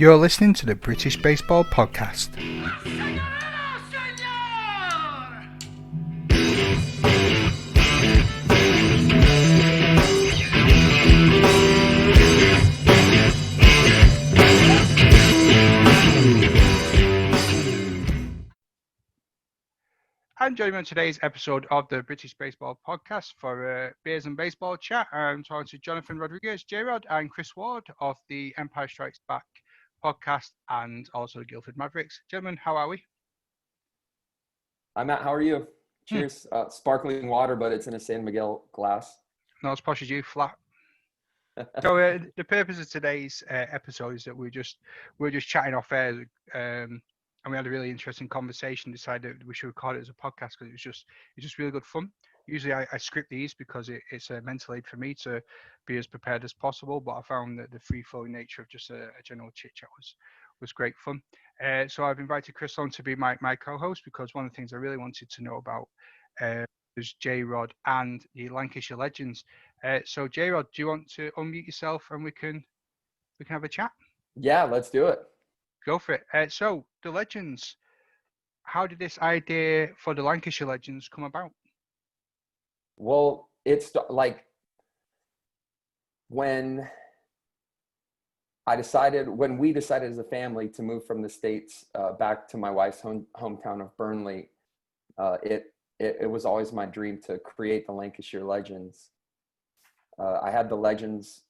You're listening to the British Baseball Podcast. And joining me on today's episode of the British Baseball Podcast for Beers and Baseball Chat, I'm talking to Jonathan Rodriguez, J-Rod, and Chris Ward of the Empire Strikes Back podcast and also Guildford Mavericks. Gentlemen, how are we? Hi, Matt. How are you? Cheers. Sparkling water, but it's in a San Miguel glass. Not as posh as you, flat. So the purpose of today's episode is that we're just chatting off air, and we had a really interesting conversation. Decided that we should record it as a podcast because it's just really good fun. Usually I script these because it's a mental aid for me to be as prepared as possible. But I found that the free flowing nature of just a general chit chat was great fun. So I've invited Chris on to be my co-host because one of the things I really wanted to know about was J-Rod and the Lancashire Legends. So J-Rod, do you want to unmute yourself and we can have a chat? Yeah, let's do it. Go for it. So the Legends, how did this idea for the Lancashire Legends come about? Well, it's like when we decided as a family to move from the States back to my wife's hometown of Burnley, it was always my dream to create the Lancashire Legends. I had the Legends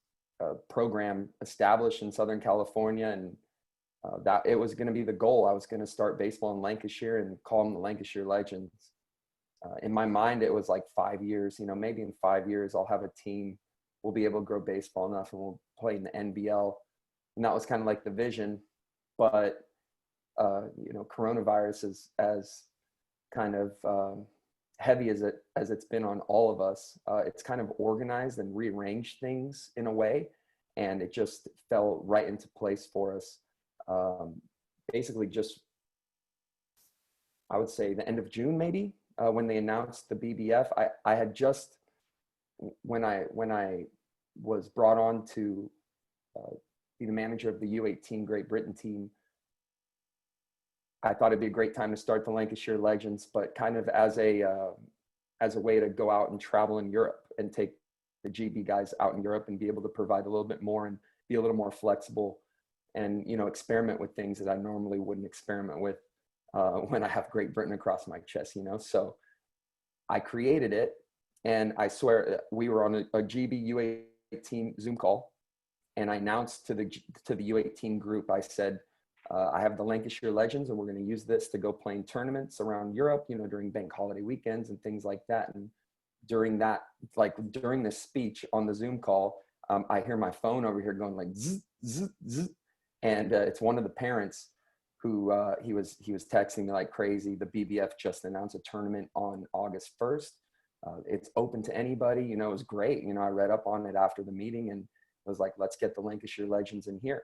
program established in Southern California, and that it was going to be the goal. I was going to start baseball in Lancashire and call them the Lancashire Legends. In my mind, it was like 5 years. Maybe in 5 years I'll have a team. We'll be able to grow baseball enough, and we'll play in the NBL. And that was kind of like the vision. But coronavirus is as kind of heavy as it's been on all of us. It's kind of organized and rearranged things in a way, and it just fell right into place for us. Basically, just I would say the end of June, maybe when they announced the BBF. I had just when I was brought on to be the manager of the U18 Great Britain team. I thought it'd be a great time to start the Lancashire Legends, but kind of as a way to go out and travel in Europe and take the GB guys out in Europe and be able to provide a little bit more and be a little more flexible and, experiment with things that I normally wouldn't experiment with when I have Great Britain across my chest, So I created it, and I swear we were on a GB U18 Zoom call, and I announced to the U18 group, I said, I have the Lancashire Legends, and we're going to use this to go play in tournaments around Europe, during bank holiday weekends and things like that. And during this speech on the Zoom call, I hear my phone over here going like zzz, zzz, zzz. And it's one of the parents who he was texting me like crazy. The BBF just announced a tournament on August 1st. It's open to anybody. It was great. I read up on it after the meeting and was like, let's get the Lancashire Legends in here.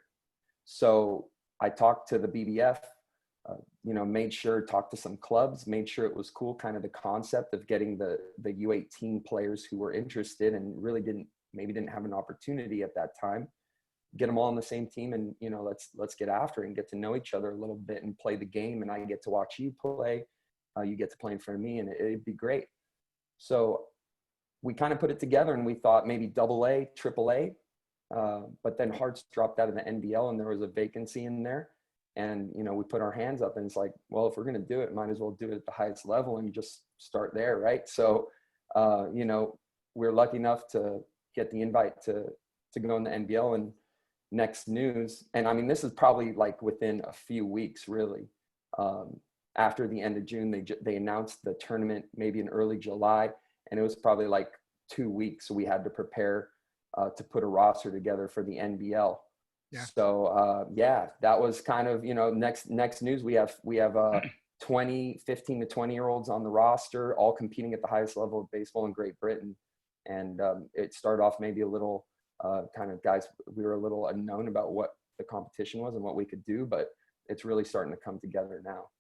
So I talked to the BBF, talked to some clubs, made sure it was cool, kind of the concept of getting the U18 players who were interested and really didn't have an opportunity at that time, get them all on the same team, and let's get after it and get to know each other a little bit and play the game, and I get to watch you play, you get to play in front of me, and it'd be great. So we kind of put it together, and we thought maybe AA, AAA. But then Hearts dropped out of the NBL, and there was a vacancy in there, and we put our hands up, and it's like, well, if we're going to do it, might as well do it at the highest level and just start there, right? So we're lucky enough to get the invite to go in the NBL, and next news, and I mean this is probably like within a few weeks, really. After the end of June, they announced the tournament maybe in early July, and it was probably like 2 weeks, so we had to prepare to put a roster together for the NBL. Yeah. So that was kind of next news. We have 15 to 20-year-olds on the roster, all competing at the highest level of baseball in Great Britain. And it started off maybe a little kind of guys. We were a little unknown about what the competition was and what we could do, but it's really starting to come together now.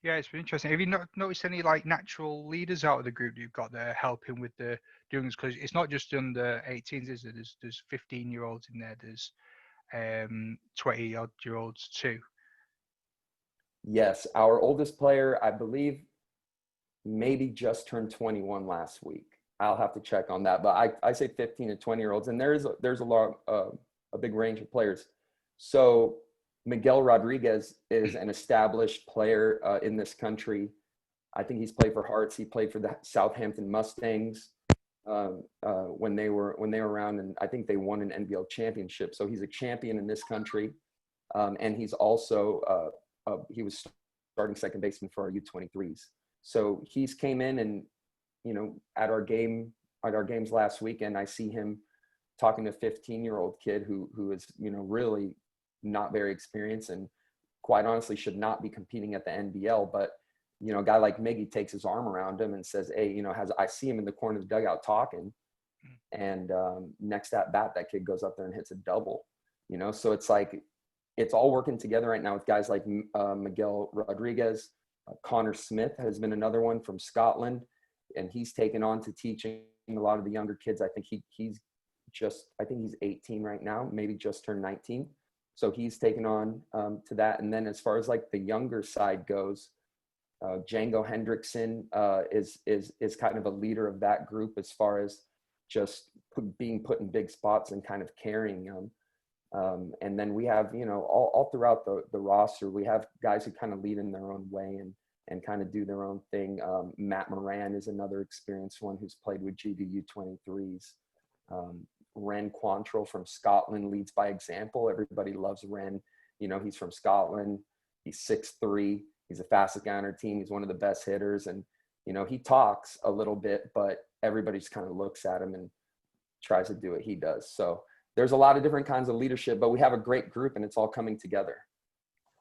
Yeah, it's been interesting. Have you noticed any like natural leaders out of the group you've got there helping with the doings? Because it's not just under 18s, is it? There's 15-year-olds in there. There's 20-odd-year-olds too? Yes, our oldest player, I believe, maybe just turned 21 last week. I'll have to check on that, but I say 15 to 20-year-olds, and there's a lot, a big range of players. So Miguel Rodriguez is an established player in this country. I think he's played for Hearts. He played for the Southampton Mustangs when they were around, and I think they won an NBL championship. So he's a champion in this country, and he's also he was starting second baseman for our U23s. So he's came in, and at our games last weekend, I see him talking to a 15-year-old kid who is really not very experienced and quite honestly should not be competing at the NBL. But a guy like Miggy takes his arm around him and says, "Hey, I see him in the corner of the dugout talking," and next at bat, that kid goes up there and hits a double. So it's like it's all working together right now with guys like Miguel Rodriguez. Connor Smith has been another one from Scotland, and he's taken on to teaching a lot of the younger kids. I think he's 18 right now, maybe just turned 19. So he's taken on to that. And then as far as like the younger side goes, Django Hendrickson is kind of a leader of that group as far as just being put in big spots and kind of carrying them. And then we have, all throughout the roster, we have guys who kind of lead in their own way and kind of do their own thing. Matt Moran is another experienced one who's played with GDU 23s. Ren Quantrill from Scotland leads by example. Everybody loves Ren. He's from Scotland. He's 6'3". He's the fastest guy on our team. He's one of the best hitters. And, he talks a little bit, but everybody just kind of looks at him and tries to do what he does. So there's a lot of different kinds of leadership, but we have a great group and it's all coming together.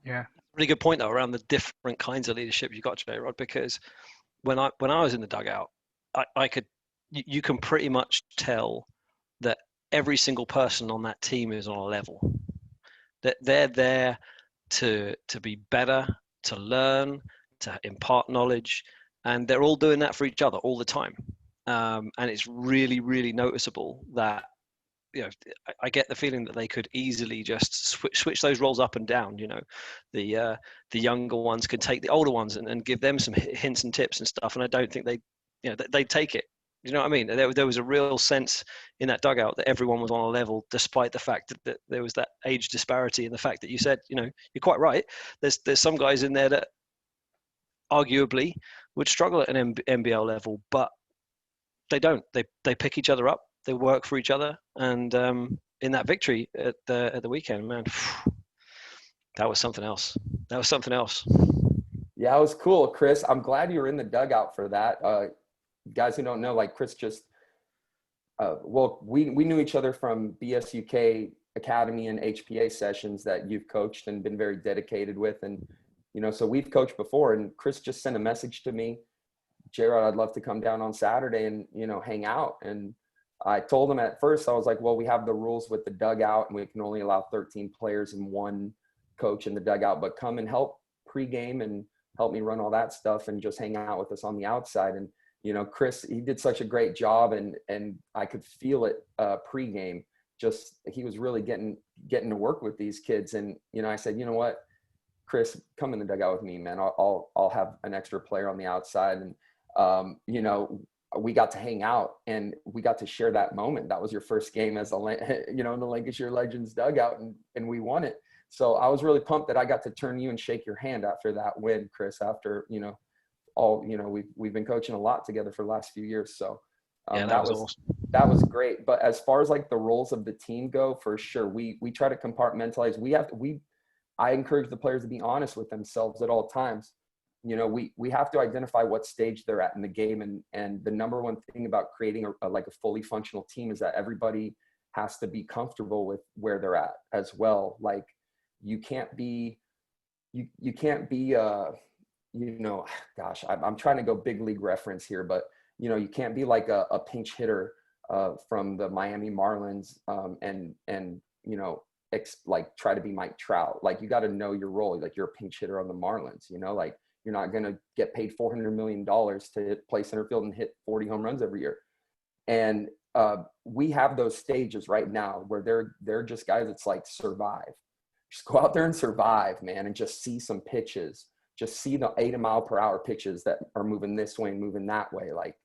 Yeah. Really good point though, around the different kinds of leadership you got, J-Rod, because when I was in the dugout, you can pretty much tell that every single person on that team is on a level. That they're there to be better, to learn, to impart knowledge, and they're all doing that for each other all the time. And it's really, really noticeable that I get the feeling that they could easily just switch those roles up and down. The younger ones can take the older ones and give them some hints and tips and stuff. And I don't think they take it. You know what I mean? There was a real sense in that dugout that everyone was on a level, despite the fact that there was that age disparity and the fact that you said, you're quite right. There's some guys in there that arguably would struggle at an NBL level, but they don't. They pick each other up. They work for each other, and in that victory at the weekend, man, that was something else. Yeah, it was cool, Chris. I'm glad you were in the dugout for that. Guys who don't know, like Chris just, we knew each other from BSUK Academy and HPA sessions that you've coached and been very dedicated with, and so we've coached before. And Chris just sent a message to me, J-Rod, I'd love to come down on Saturday and hang out. And I told him at first, I was like, well, we have the rules with the dugout and we can only allow 13 players and one coach in the dugout, but come and help pregame and help me run all that stuff and just hang out with us on the outside. And, Chris, he did such a great job, and I could feel it pregame. Just, he was really getting to work with these kids. And, I said, you know what, Chris, come in the dugout with me, man. I'll have an extra player on the outside. And, we got to hang out and we got to share that moment. That was your first game as in the Lancashire Legends dugout, and we won it. So I was really pumped that I got to turn you and shake your hand after that win, Chris, after, we've been coaching a lot together for the last few years. So that was awesome. That was great. But as far as like the roles of the team go, for sure, we try to compartmentalize. I encourage the players to be honest with themselves at all times. We have to identify what stage they're at in the game. And the number one thing about creating a fully functional team is that everybody has to be comfortable with where they're at as well. Like you can't be, I'm trying to go big league reference here, but you can't be like a pinch hitter from the Miami Marlins like try to be Mike Trout. Like you got to know your role. Like you're a pinch hitter on the Marlins, like you're not going to get paid $400 million to play center field and hit 40 home runs every year. And we have those stages right now where they're just guys. It's like survive. Just go out there and survive, man, and just see some pitches. Just see the 80-mile-per-hour pitches that are moving this way and moving that way. Like,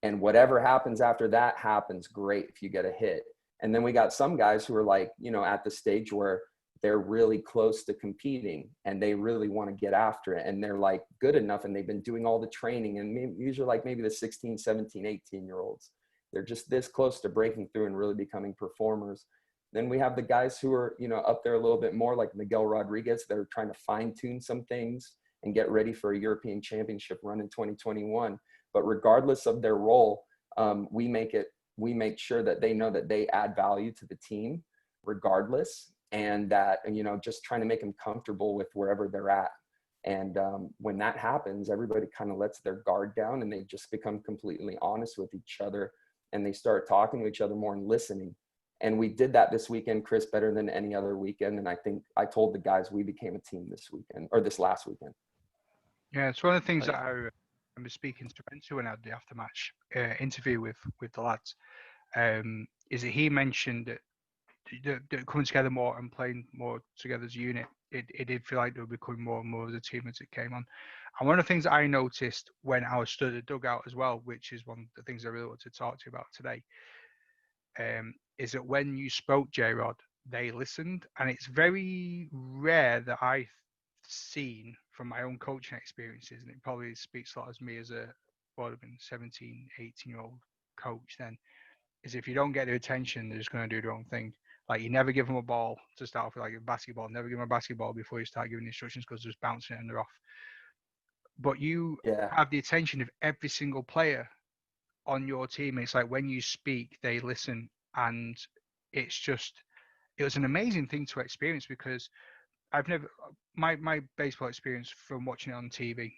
and whatever happens after that happens. Great if you get a hit. And then we got some guys who are like, you know, at the stage where they're really close to competing and they really want to get after it. And they're like good enough and they've been doing all the training. And these are like maybe the 16, 17, 18-year-olds. They're just this close to breaking through and really becoming performers. Then we have the guys who are, you know, up there a little bit more, like Miguel Rodriguez. They're trying to fine tune some things and get ready for a European Championship run in 2021. But regardless of their role, we make sure that they know that they add value to the team regardless. And that, you know, just trying to make them comfortable with wherever they're at. And when that happens, everybody kind of lets their guard down and they just become completely honest with each other. And they start talking to each other more and listening. And we did that this weekend, Chris, better than any other weekend. And I think I told the guys we became a team this weekend, or this last weekend. Yeah, it's one of the things that I remember speaking to Renzo when I had the aftermatch interview with the lads, is that he mentioned that coming together more and playing more together as a unit, it did feel like they were becoming more and more as a team as it came on. And one of the things that I noticed when I was stood at the dugout as well, which is one of the things I really want to talk to you about today, is that when you spoke, J-Rod, they listened. And it's very rare that I've seen from my own coaching experiences, and it probably speaks a lot as me as a 17, 18-year-old coach then, is if you don't get their attention, they're just going to do their own thing. Like, you never give them a ball to start off with, like a basketball. Never give them a basketball before you start giving instructions, because they're just bouncing it and they're off. But you have the attention of every single player on your team. It's like when you speak, they listen. And it's just, it was an amazing thing to experience, because I've never, my baseball experience from watching it on TV,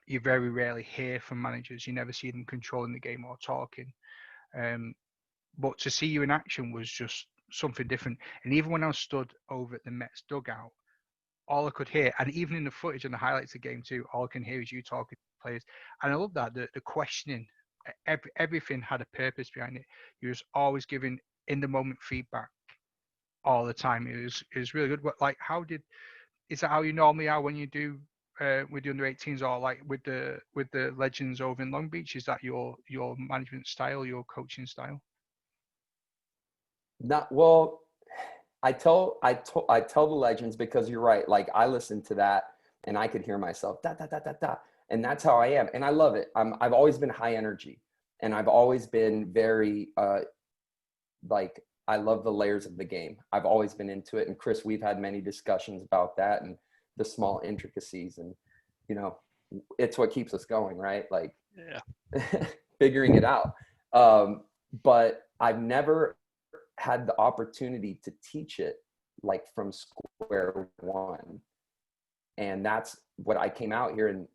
you very rarely hear from managers. You never see them controlling the game or talking. But to see you in action was just something different. And even when I was stood over at the Mets dugout, all I could hear, and even in the footage and the highlights of the game too, all I can hear is you talking to players. And I love that, the questioning, everything had a purpose behind it. You was always giving in the moment feedback all the time. It was really good. But like, is that how you normally are when you do with the under 18s, or like with the legends over in Long Beach? Is that your management style, your coaching style? Not well. I tell the legends, because you're right. Like, I listened to that and I could hear myself da da da da da, and that's how I am, and I love it. I've always been high energy, and I've always been very like, I love the layers of the game. I've always been into it. And Chris, we've had many discussions about that and the small intricacies, and you know, it's what keeps us going, right? Like, figuring it out. But I've never had the opportunity to teach it like from square one. And that's what I came out here, and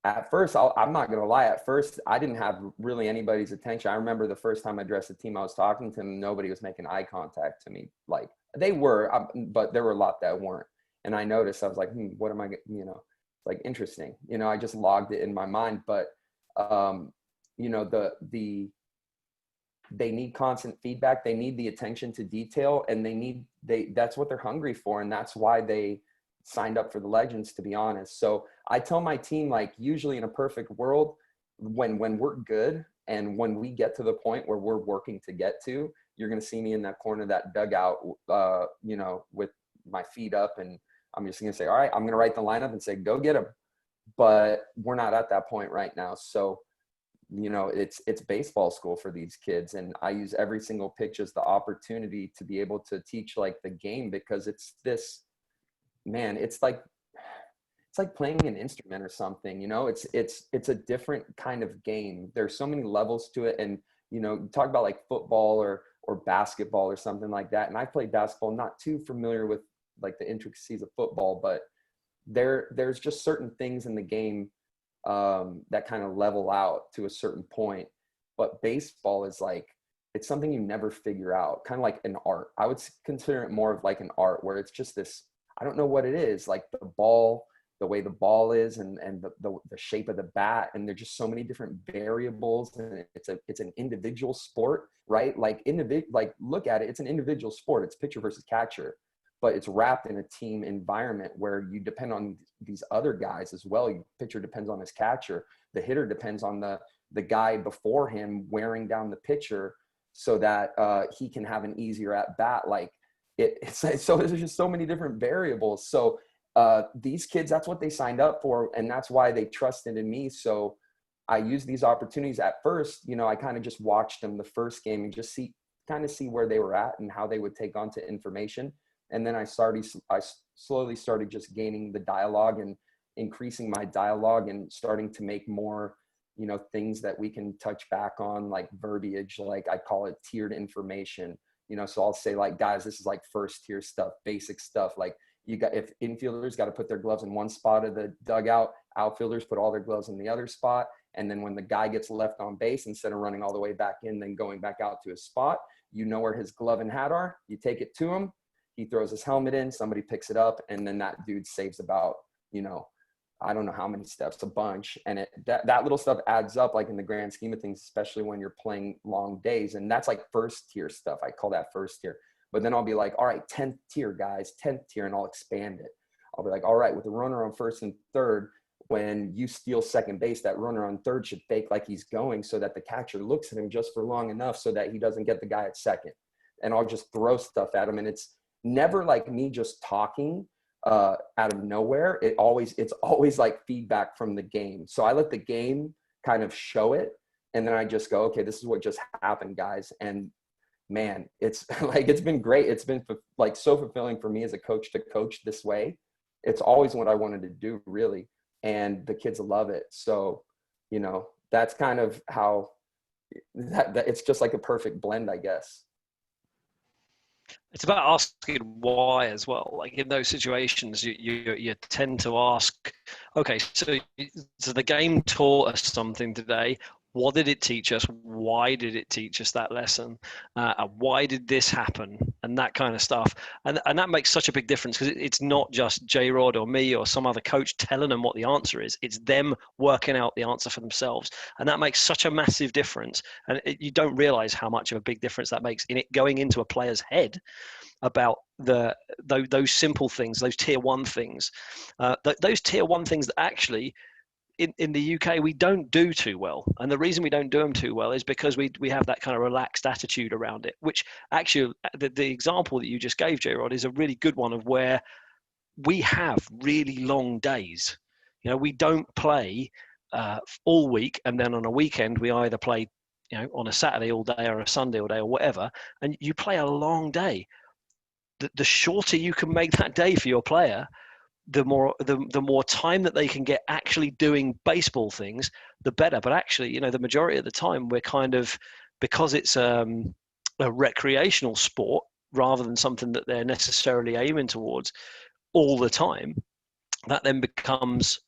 at first, I'm not going to lie, at first I didn't have really anybody's attention. I remember the first time I addressed the team, I was talking to them, nobody was making eye contact to me. Like, they were, but there were a lot that weren't. And I noticed, I was like, what am I, you know, like, interesting. You know, I just logged it in my mind. But, you know, they need constant feedback. They need the attention to detail, and that's what they're hungry for. And that's why they signed up for the legends, to be honest. So I tell my team, like, usually in a perfect world, when we're good and when we get to the point where we're working to get to, you're going to see me in that corner of that dugout, you know, with my feet up, and I'm just going to say, all right, I'm going to write the lineup and say, go get them. But we're not at that point right now. So, you know, it's baseball school for these kids. And I use every single pitch as the opportunity to be able to teach like the game, because it's this, man, it's like playing an instrument or something, you know. It's a different kind of game. There's so many levels to it. And, you know, you talk about like football or basketball or something like that. And I played basketball, not too familiar with like the intricacies of football, but there's just certain things in the game that kind of level out to a certain point. But baseball is like, it's something you never figure out, kind of like an art. I would consider it more of like an art, where it's just this, I don't know what it is, like the ball the way the ball is and the shape of the bat. And there's just so many different variables, and it's an individual sport, right? Like look at it, it's an individual sport. It's pitcher versus catcher, but it's wrapped in a team environment where you depend on these other guys as well. Your pitcher depends on his catcher. The hitter depends on the guy before him wearing down the pitcher so that he can have an easier at bat. Like so there's just so many different variables. So these kids, that's what they signed up for, and that's why they trusted in me. So I used these opportunities at first. You know, I kind of just watched them the first game and just see where they were at and how they would take on to information. And then I slowly started just gaining the dialogue and increasing my dialogue and starting to make more, you know, things that we can touch back on, like verbiage, like I call it tiered information. You know, so I'll say like, guys, this is like first tier stuff, basic stuff. Like if infielders got to put their gloves in one spot of the dugout, outfielders put all their gloves in the other spot. And then when the guy gets left on base, instead of running all the way back in, then going back out to his spot, you know where his glove and hat are. You take it to him. He throws his helmet in, somebody picks it up, and then that dude saves about, you know, I don't know how many steps, a bunch. And that little stuff adds up, like in the grand scheme of things, especially when you're playing long days. And that's like first tier stuff. I call that first tier. But then I'll be like, all right, 10th tier, guys, 10th tier, and I'll expand it. I'll be like, all right, with the runner on first and third, when you steal second base, that runner on third should fake like he's going so that the catcher looks at him just for long enough so that he doesn't get the guy at second. And I'll just throw stuff at him. And it's never like me just talking out of nowhere. It's always like feedback from the game. So I let the game kind of show it. And then I just go, okay, this is what just happened, guys. And man, it's like, it's been great. It's been like so fulfilling for me as a coach to coach this way. It's always what I wanted to do, really. And the kids love it. So, you know, that's kind of how that it's just like a perfect blend, I guess. It's about asking why as well. Like in those situations, you tend to ask, okay, so the game taught us something today. What did it teach us? Why did it teach us that lesson? Why did this happen? And that kind of stuff. And that makes such a big difference because it's not just J-Rod or me or some other coach telling them what the answer is. It's them working out the answer for themselves. And that makes such a massive difference. And you don't realize how much of a big difference that makes in it going into a player's head about those simple things, those tier one things. Those tier one things that actually in the UK we don't do too well, and the reason we don't do them too well is because we have that kind of relaxed attitude around it, which actually the example that you just gave, J-Rod, is a really good one of where we have really long days. You know, we don't play all week and then on a weekend we either play, you know, on a Saturday all day or a Sunday all day or whatever, and you play a long day. The shorter you can make that day for your player, the more time that they can get actually doing baseball things, the better. But actually, you know, the majority of the time we're kind of, because it's a recreational sport rather than something that they're necessarily aiming towards all the time, that then becomes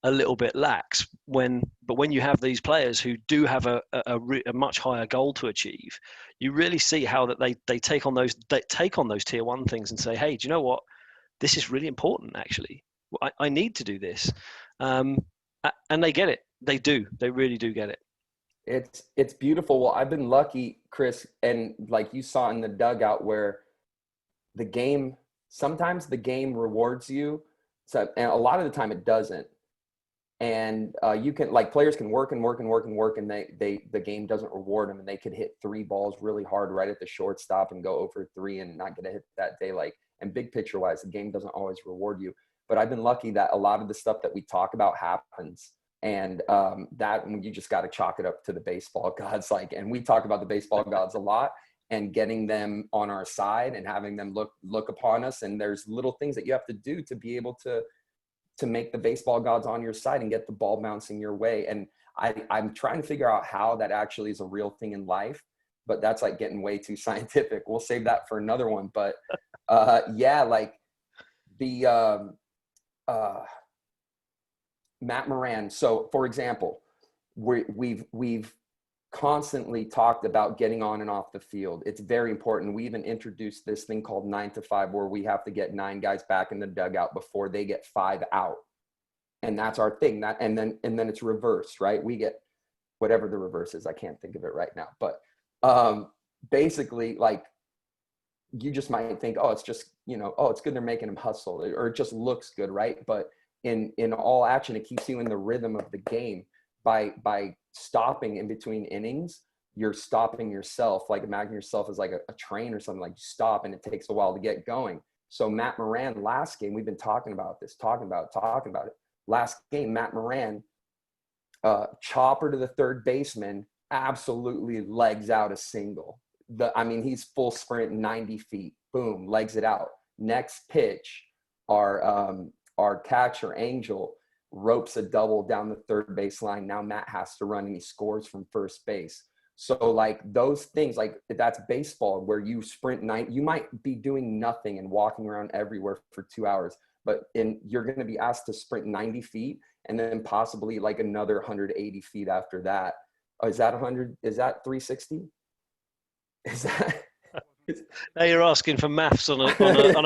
a little bit lax. But when you have these players who do have a much higher goal to achieve, you really see how that they take on those tier one things and say, hey, do you know what? This is really important, actually. I need to do this. And they get it. They do. They really do get it. It's beautiful. Well, I've been lucky, Chris, and like you saw in the dugout where sometimes the game rewards you. So, and a lot of the time it doesn't. And you can, like, players can work and the game doesn't reward them, and they could hit 3 balls really hard right at the shortstop and go over 3 and not get a hit that day. Like, and big picture wise, the game doesn't always reward you. But I've been lucky that a lot of the stuff that we talk about happens. And that you just got to chalk it up to the baseball gods. Like, and we talk about the baseball gods a lot, and getting them on our side and having them look upon us. And there's little things that you have to do to be able to make the baseball gods on your side and get the ball bouncing your way. And I'm trying to figure out how that actually is a real thing in life, but that's like getting way too scientific. We'll save that for another one. But yeah, like the Matt Moran. So for example, we've constantly talked about getting on and off the field. It's very important. We even introduced this thing called 9 to 5, where we have to get 9 guys back in the dugout before they get 5 out. and that's our thing. And then it's reversed, right? We get whatever the reverse is. I can't think of it right now, but basically, like, you just might think, oh, it's just, oh, it's good they're making him hustle, or it just looks good, right? But in all action, it keeps you in the rhythm of the game. By stopping in between innings, you're stopping yourself. Like, imagine yourself as like a train or something. Like, you stop and it takes a while to get going. So Matt Moran, last game, we've been talking about it. Last game, Matt Moran, chopper to the third baseman, absolutely legs out a single. He's full sprint 90 feet, boom, legs it out. Next pitch, our catcher Angel ropes a double down the third baseline. Now Matt has to run and he scores from first base. So like those things, like that's baseball where you sprint you might be doing nothing and walking around everywhere for 2 hours, but you're going to be asked to sprint 90 feet and then possibly like another 180 feet after that. Oh, is that 100? Is that 360? Is that? Now you're asking for maths on a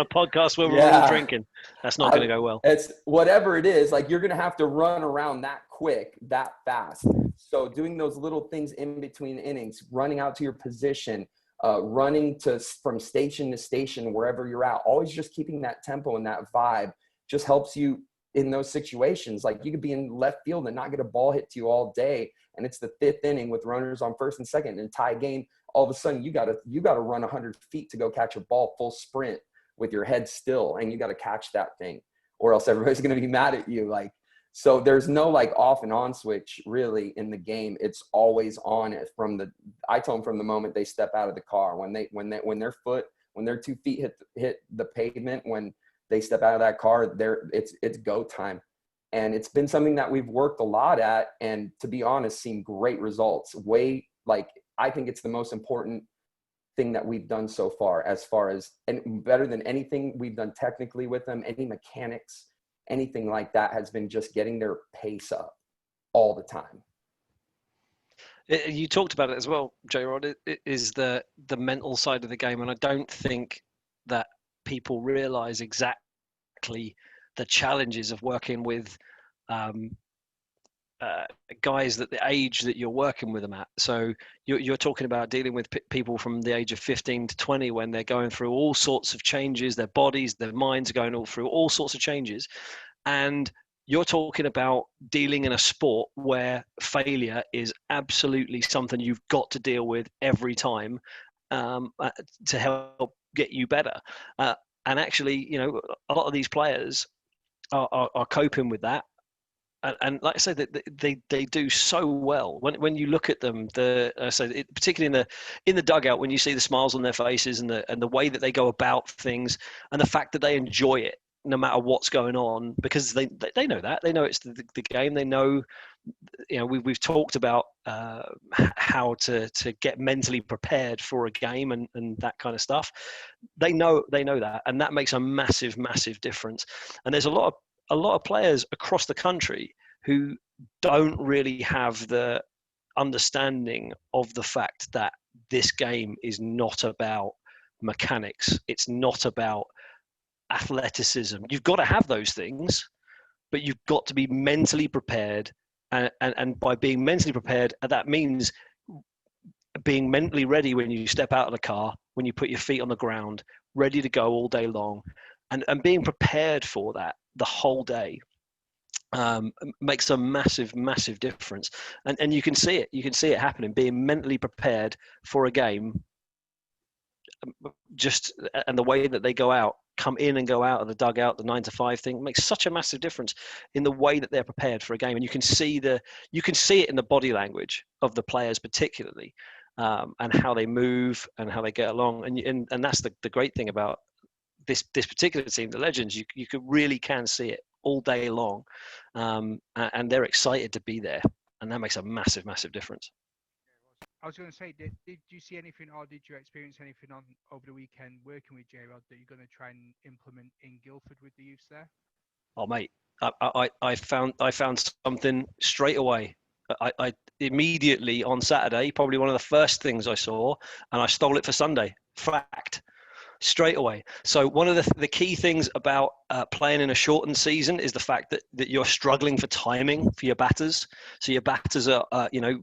podcast where we're all drinking. That's not going to go well. It's whatever it is. Like, you're going to have to run around that quick, that fast. So doing those little things in between innings, running out to your position, running from station to station, wherever you're at, always just keeping that tempo and that vibe just helps you in those situations. Like, you could be in left field and not get a ball hit to you all day, and it's the fifth inning with runners on first and second and tie game. All of a sudden you got to run 100 feet to go catch a ball full sprint with your head still, and you got to catch that thing, or else everybody's going to be mad at you. Like, so there's no like off and on switch really in the game. It's always on. I told them from the moment they step out of the car, when their 2 feet hit the pavement, when they step out of that car, it's go time. And it's been something that we've worked a lot at, and to be honest, seen great results. I think it's the most important thing that we've done so far, and better than anything we've done technically with them, any mechanics, anything like that, has been just getting their pace up all the time. You talked about it as well, J-Rod. It is the mental side of the game, and I don't think that people realize exactly the challenges of working with guys that the age that you're working with them at. So you're talking about dealing with people from the age of 15 to 20 when they're going through all sorts of changes. Their bodies, their minds are going through all sorts of changes. And you're talking about dealing in a sport where failure is absolutely something you've got to deal with every time to help get you better. And actually, a lot of these players are coping with that. And like I say, they do so well when you look at them. Particularly in the dugout, when you see the smiles on their faces and the way that they go about things, and the fact that they enjoy it no matter what's going on, because they know that they know it's the game. They know, we've talked about how to get mentally prepared for a game and that kind of stuff. They know that, and that makes a massive difference. And there's a lot of players across the country who don't really have the understanding of the fact that this game is not about mechanics. It's not about athleticism. You've got to have those things, but you've got to be mentally prepared. And by being mentally prepared, that means being mentally ready when you step out of the car, when you put your feet on the ground, ready to go all day long, and being prepared for that the whole day makes a massive difference. And you can see it happening. Being mentally prepared for a game, and the way that they come in and go out of the dugout, the 9 to 5 thing, makes such a massive difference in the way that they're prepared for a game. And you can see it in the body language of the players, particularly, and how they move and how they get along. And that's the great thing about this particular team, the Legends. You really can see it all day long, and they're excited to be there, and that makes a massive difference. I was going to say, did you see anything, or did you experience anything over the weekend working with J-Rod that you're going to try and implement in Guildford with the youths there? Oh mate, I found something straight away. I immediately on Saturday, probably one of the first things I saw, and I stole it for Sunday. Fact. straight away. So one of the key things about playing in a shortened season is the fact that you're struggling for timing for your batters. So your batters are,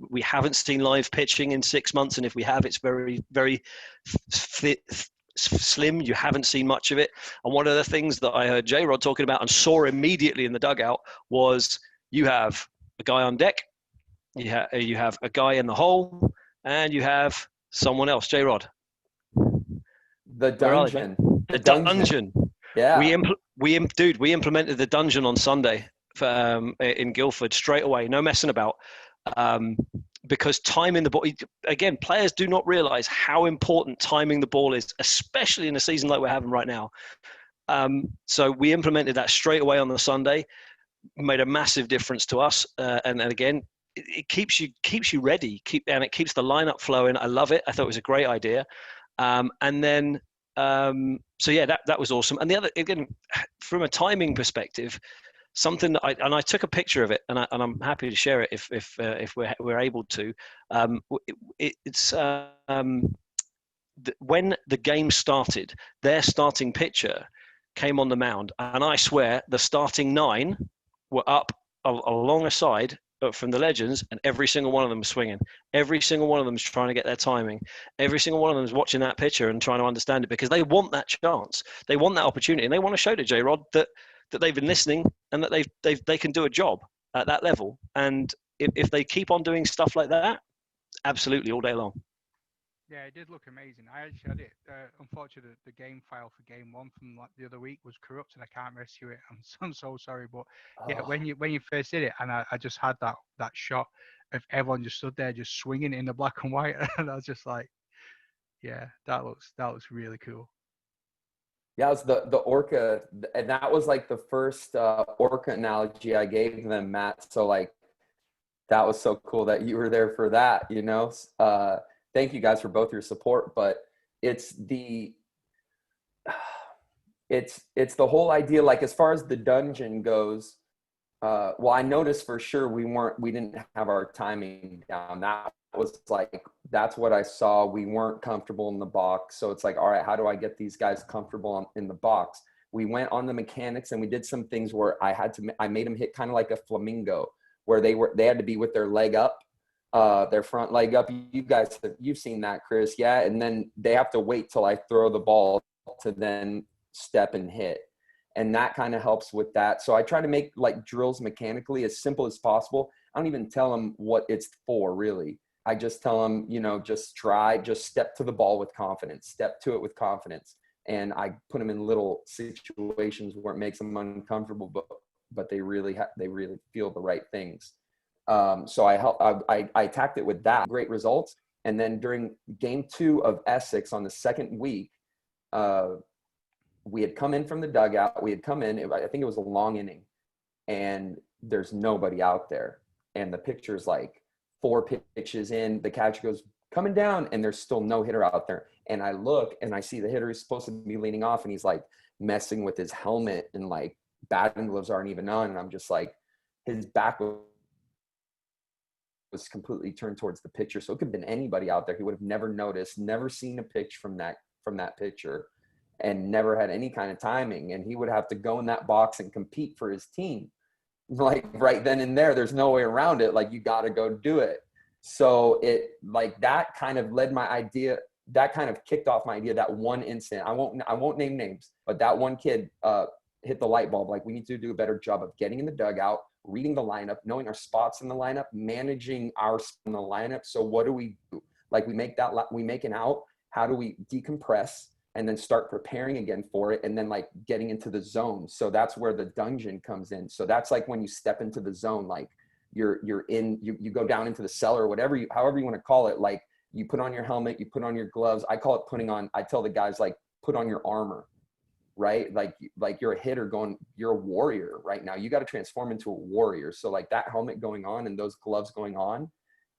we haven't seen live pitching in 6 months, and if we have, it's very, very slim. You haven't seen much of it. And one of the things that I heard J-Rod talking about and saw immediately in the dugout was you have a guy on deck, you have a guy in the hole, and you have someone else. J-Rod. The dungeon. The dungeon. Yeah. We implemented the dungeon on Sunday in Guildford straight away. No messing about. Because timing the ball, again, players do not realize how important timing the ball is, especially in a season like we're having right now. So we implemented that straight away on the Sunday, made a massive difference to us. And again, it keeps you ready, and it keeps the lineup flowing. I love it. I thought it was a great idea. And then, so yeah, that was awesome. And the other, again, from a timing perspective, something that I took a picture of it, and I'm happy to share it if we're able to. It's when the game started, their starting pitcher came on the mound, and I swear the starting 9 were up along a side from the legends, and every single one of them was swinging. Every single one of them is trying to get their timing. Every single one of them is watching that pitcher and trying to understand it, because they want that chance. They want that opportunity, and they want to show to J-Rod that they've been listening and that they can do a job at that level. And if they keep on doing stuff like that, absolutely all day long. Yeah, it did look amazing. I actually had it. Unfortunately, the game file for game 1 from the other week was corrupt, and I can't rescue it. I'm so sorry, but yeah, when you first did it, and I just had that shot of everyone just stood there just swinging in the black and white, and I was just like, yeah, that looks really cool. Yeah, it was the orca, and that was like the first orca analogy I gave them, Matt. So like, that was so cool that you were there for that, Thank you guys for both your support, but it's the whole idea, like as far as the dungeon goes, well, I noticed for sure we didn't have our timing down. That was like, that's what I saw. We weren't comfortable in the box. So it's like, all right, how do I get these guys comfortable in the box? We went on the mechanics, and we did some things where I made them hit kind of like a flamingo, where they had to be with their leg up. Their front leg up. You've seen that, Chris. Yeah. And then they have to wait till I throw the ball to then step and hit. And that kind of helps with that. So I try to make like drills mechanically as simple as possible. I don't even tell them what it's for, really. I just tell them, just step to the ball with confidence, step to it with confidence. And I put them in little situations where it makes them uncomfortable, but they really feel the right things. So I attacked it with that. Great results. And then during game 2 of Essex on the second week, we had come in from the dugout. I think it was a long inning, and there's nobody out there. And the pitcher's like 4 pitches in, the catcher goes coming down, and there's still no hitter out there. And I look and I see the hitter is supposed to be leaning off, and he's like messing with his helmet, and like batting gloves aren't even on. And I'm just like, his back was completely turned towards the pitcher. So it could have been anybody out there. He would have never noticed, never seen a pitch from that pitcher, and never had any kind of timing. And he would have to go in that box and compete for his team. Like right then and there, there's no way around it. Like, you got to go do it. So it like that kind of led my idea. That kind of kicked off my idea. That one incident, I won't name names, but that one kid hit the light bulb. Like, we need to do a better job of getting in the dugout, reading the lineup, knowing our spots in the lineup, managing our in the lineup. So what do we do? Like, we make an out. How do we decompress and then start preparing again for it? And then like getting into the zone. So that's where the dungeon comes in. So that's like when you step into the zone, like you go down into the cellar, however you want to call it. Like, you put on your helmet, you put on your gloves. I call it I tell the guys, like, put on your armor, right? Like you're a hitter you're a warrior right now. You got to transform into a warrior. So like that helmet going on and those gloves going on,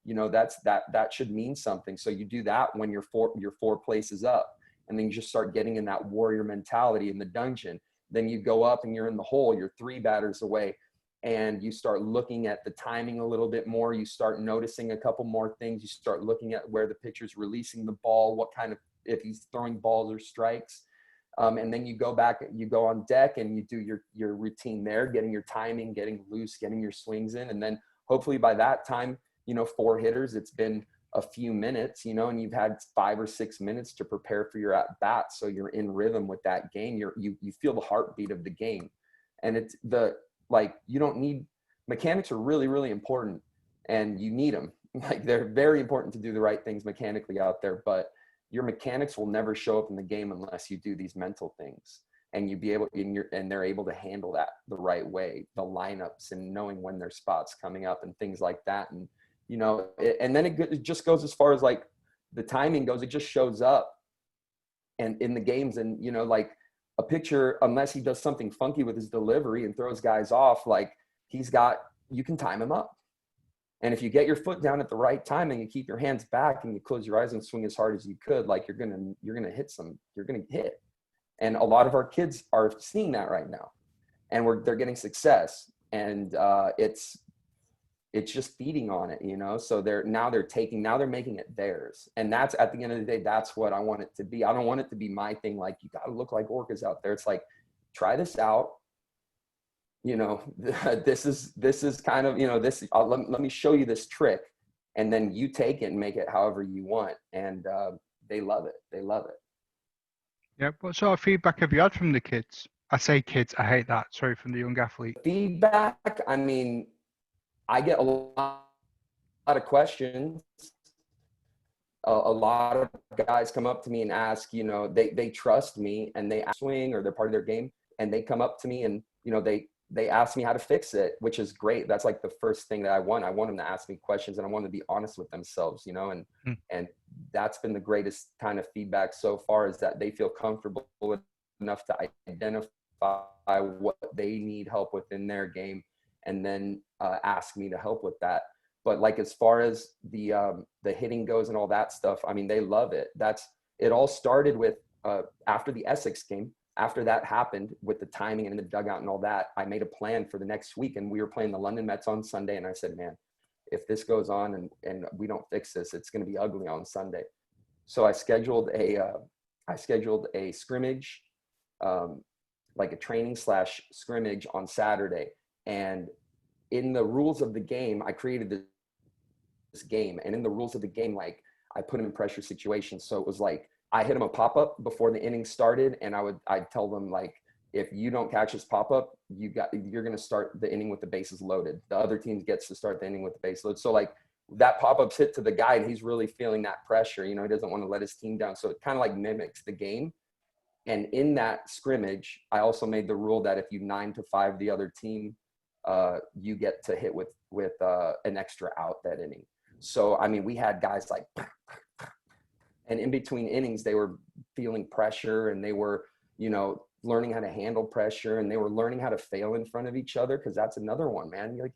that should mean something. So you do that when you're 4 places up, and then you just start getting in that warrior mentality in the dungeon. Then you go up and you're in the hole, you're 3 batters away, and you start looking at the timing a little bit more. You start noticing a couple more things. You start looking at where the pitcher's releasing the ball, what kind of if he's throwing balls or strikes. And then you go back, you go on deck and you do your routine there, getting your timing, getting loose, getting your swings in. And then hopefully by that time, 4 hitters, it's been a few minutes, and you've had 5 or 6 minutes to prepare for your at bat. So you're in rhythm with that game. You feel the heartbeat of the game. And it's you don't need, mechanics are really, really important, and you need them. Like, they're very important to do the right things mechanically out there, but your mechanics will never show up in the game unless you do these mental things, and and they're able to handle that the right way, the lineups and knowing when their spots coming up and things like that. And, and then it just goes as far as like the timing goes, it just shows up and in the games. And, like a pitcher, unless he does something funky with his delivery and throws guys off, like you can time him up. And if you get your foot down at the right time and you keep your hands back and you close your eyes and swing as hard as you could, like you're gonna hit. And a lot of our kids are seeing that right now, and they're getting success, and it's just feeding on it, So they're making it theirs, and that's, at the end of the day, that's what I want it to be. I don't want it to be my thing. Like, you got to look like Orcas out there. It's like, try this out. This is kind of, let me show you this trick, and then you take it and make it however you want. And they love it. They love it. Yeah. What sort of feedback have you had from the kids? I say kids, I hate that. Sorry, from the young athlete. Feedback. I mean, I get a lot of questions. A lot of guys come up to me and ask, they trust me and they swing, or they're part of their game, and they come up to me and, they ask me how to fix it, which is great. That's like the first thing that I want. I want them to ask me questions, and I want them to be honest with themselves, and that's been the greatest kind of feedback so far, is that they feel comfortable enough to identify what they need help with in their game, and then ask me to help with that. But like, as far as the hitting goes and all that stuff, I mean, they love it. It all started with after the Essex game. After that happened with the timing and in the dugout and all that, I made a plan for the next week, and we were playing the London Mets on Sunday. And I said, man, if this goes on and we don't fix this, it's going to be ugly on Sunday. So I scheduled a scrimmage, like a training / scrimmage on Saturday. And in the rules of the game, I created this game, and in the rules of the game, like, I put them in pressure situations. So it was like, I hit them a pop-up before the inning started, and I'd tell them, like, if you don't catch this pop-up, you're going to start the inning with the bases loaded. The other team gets to start the inning with the base load. So, like, that pop-up's hit to the guy, and he's really feeling that pressure. He doesn't want to let his team down. So it kind of like mimics the game. And in that scrimmage, I also made the rule that if you 9-5 the other team, you get to hit with an extra out that inning. So, I mean, we had guys like, and in between innings, they were feeling pressure, and they were, learning how to handle pressure, and they were learning how to fail in front of each other. Cause that's another one, man. You're like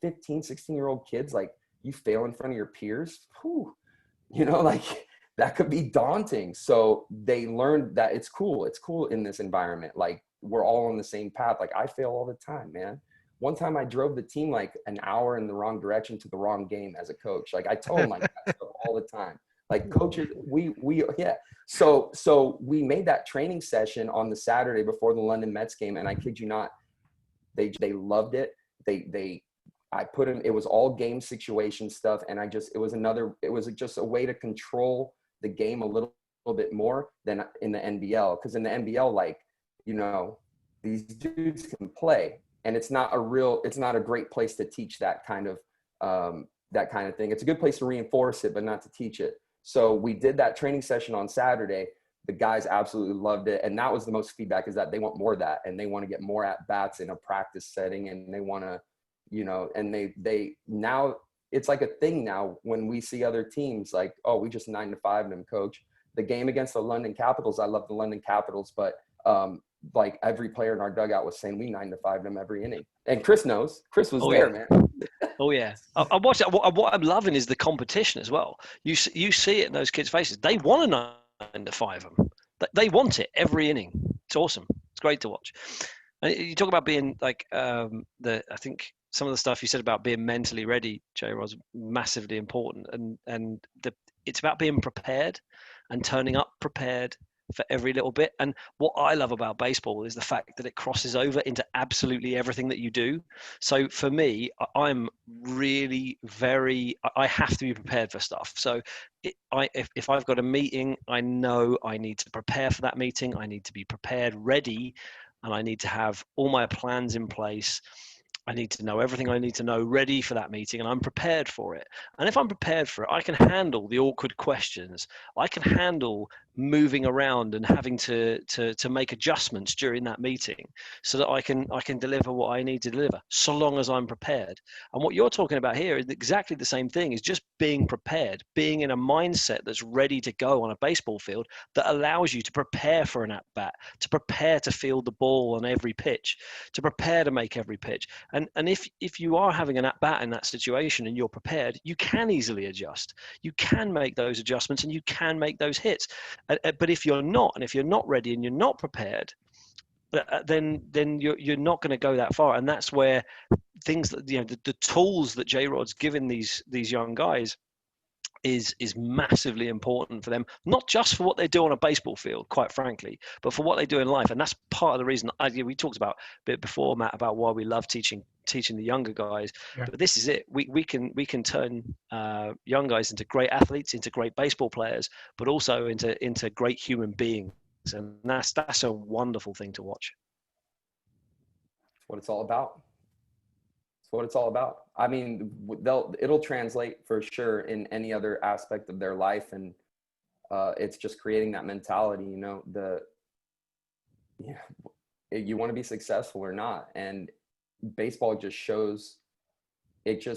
15, 16-year-old kids, like, you fail in front of your peers. Whew, like, that could be daunting. So they learned that it's cool. It's cool in this environment. Like, we're all on the same path. Like, I fail all the time, man. One time I drove the team like an hour in the wrong direction to the wrong game as a coach. Like, I tell them like that stuff all the time. Like, coaches, yeah. So we made that training session on the Saturday before the London Mets game, and I kid you not, they loved it. I put them, it was all game situation stuff, and it was just a way to control the game a little bit more than in the NBL. Because in the NBL, like, these dudes can play, and it's not a great place to teach that kind of thing. It's a good place to reinforce it, but not to teach it. So we did that training session on Saturday. The guys absolutely loved it. And that was the most feedback, is that they want more of that, and they want to get more at bats in a practice setting. And they want to, and they now it's like a thing now when we see other teams like, oh, we just 9-5 them, coach. The game against the London Capitals, I love the London Capitals, but like, every player in our dugout was saying we 9-5 them every inning. And Chris knows. Chris was there, man. Oh yeah, I watched that. What I'm loving is the competition as well. You see it in those kids' faces. They want to 9-5 them. They want it every inning. It's awesome. It's great to watch. And you talk about being like I think some of the stuff you said about being mentally ready, J. was massively important, and it's about being prepared. and turning up prepared for every little bit. And what I love about baseball is the fact that it crosses over into absolutely everything that you do. So for me, I'm really I have to be prepared for stuff. So if I've got a meeting, I know I need to prepare for that meeting. I need to be prepared, ready, and I need to have all my plans in place. I need to know everything I need to know ready for that meeting, and I'm prepared for it. And if I'm prepared for it, I can handle the awkward questions. I can handle moving around and having to make adjustments during that meeting so that I can deliver what I need to deliver, so long as I'm prepared. And what you're talking about here is exactly the same thing, is just being prepared, being in a mindset that's ready to go on a baseball field that allows you to prepare for an at-bat, to prepare to field the ball on every pitch, to prepare to make every pitch. And if you are having an at-bat in that situation and you're prepared, you can easily adjust. You can make those adjustments and you can make those hits. But if you're not, and if you're not ready and you're not prepared, then you're not going to go that far. And that's where things that, the tools that J-Rod's given these young guys is massively important for them, not just for what they do on a baseball field, quite frankly, but for what they do in life. And that's part of the reason we talked about a bit before, Matt, about why we love teaching the younger guys. Yeah. But this is it. We can turn young guys into great athletes, into great baseball players, but also into great human beings. And that's a wonderful thing to watch. That's what it's all about. What it's all about. I mean, it'll translate for sure in any other aspect of their life, and it's just creating that mentality. You want to be successful or not, and baseball just shows. They keep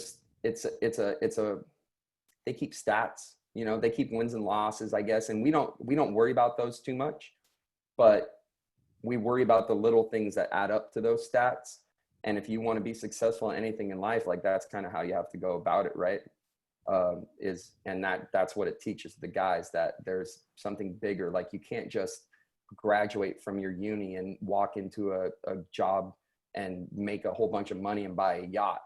stats. They keep wins and losses, I guess, and we don't worry about those too much, but we worry about the little things that add up to those stats. And if you want to be successful in anything in life, like that's kind of how you have to go about it, right? That's what it teaches the guys, that there's something bigger. Like you can't just graduate from your uni and walk into a job and make a whole bunch of money and buy a yacht.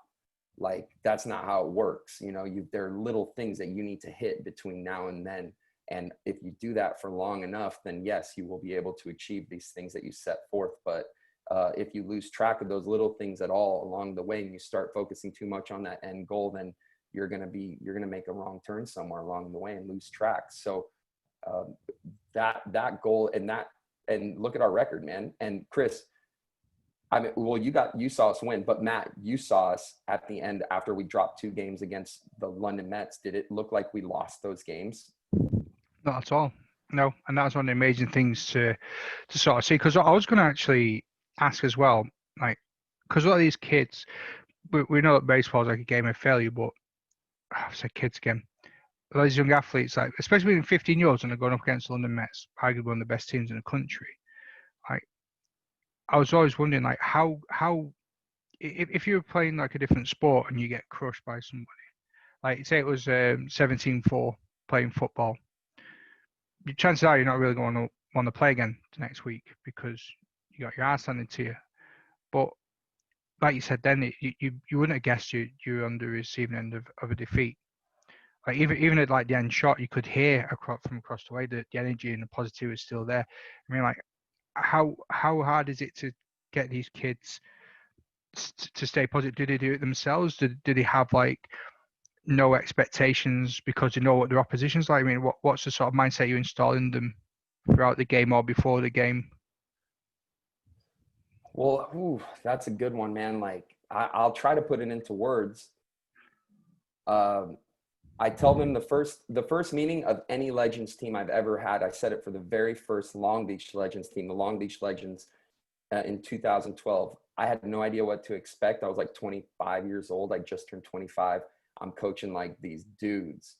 Like that's not how it works. There are little things that you need to hit between now and then. And if you do that for long enough, then yes, you will be able to achieve these things that you set forth. But if you lose track of those little things at all along the way and you start focusing too much on that end goal, then you're going to make a wrong turn somewhere along the way and lose track. So that goal and look at our record, man. And Chris, I mean, well, you saw us win, but Matt, you saw us at the end after we dropped 2 games against the London Mets. Did it look like we lost those games? Not at all. No, and that's one of the amazing things to sort of see. Because I was going to actually ask as well, like, because a lot of these kids, we know that baseball is like a game of failure, but I've said kids again. A lot of these young athletes, like especially in 15-year-olds, and they're going up against the London Mets, arguably one of the best teams in the country. Like, I was always wondering, like, how if you were playing like a different sport and you get crushed by somebody, like say it was 17-4 playing football, chances are you're not really going to want to play again the next week because you got your ass handed to you. But like you said, then you wouldn't have guessed you're on the receiving end of a defeat. Like even at like the end shot, you could hear from across the way that the energy and the positivity is still there. I mean, like how hard is it to get these kids to stay positive? Do they do it themselves? Do they have like no expectations because they know what their opposition's like? I mean, what's the sort of mindset you install in them throughout the game or before the game? Well, that's a good one, man. Like I'll try to put it into words. I tell them the first meeting of any Legends team I've ever had, I said it for the very first Long Beach Legends team, the Long Beach Legends in 2012. I had no idea what to expect. I was like 25 years old. I just turned 25. I'm coaching like these dudes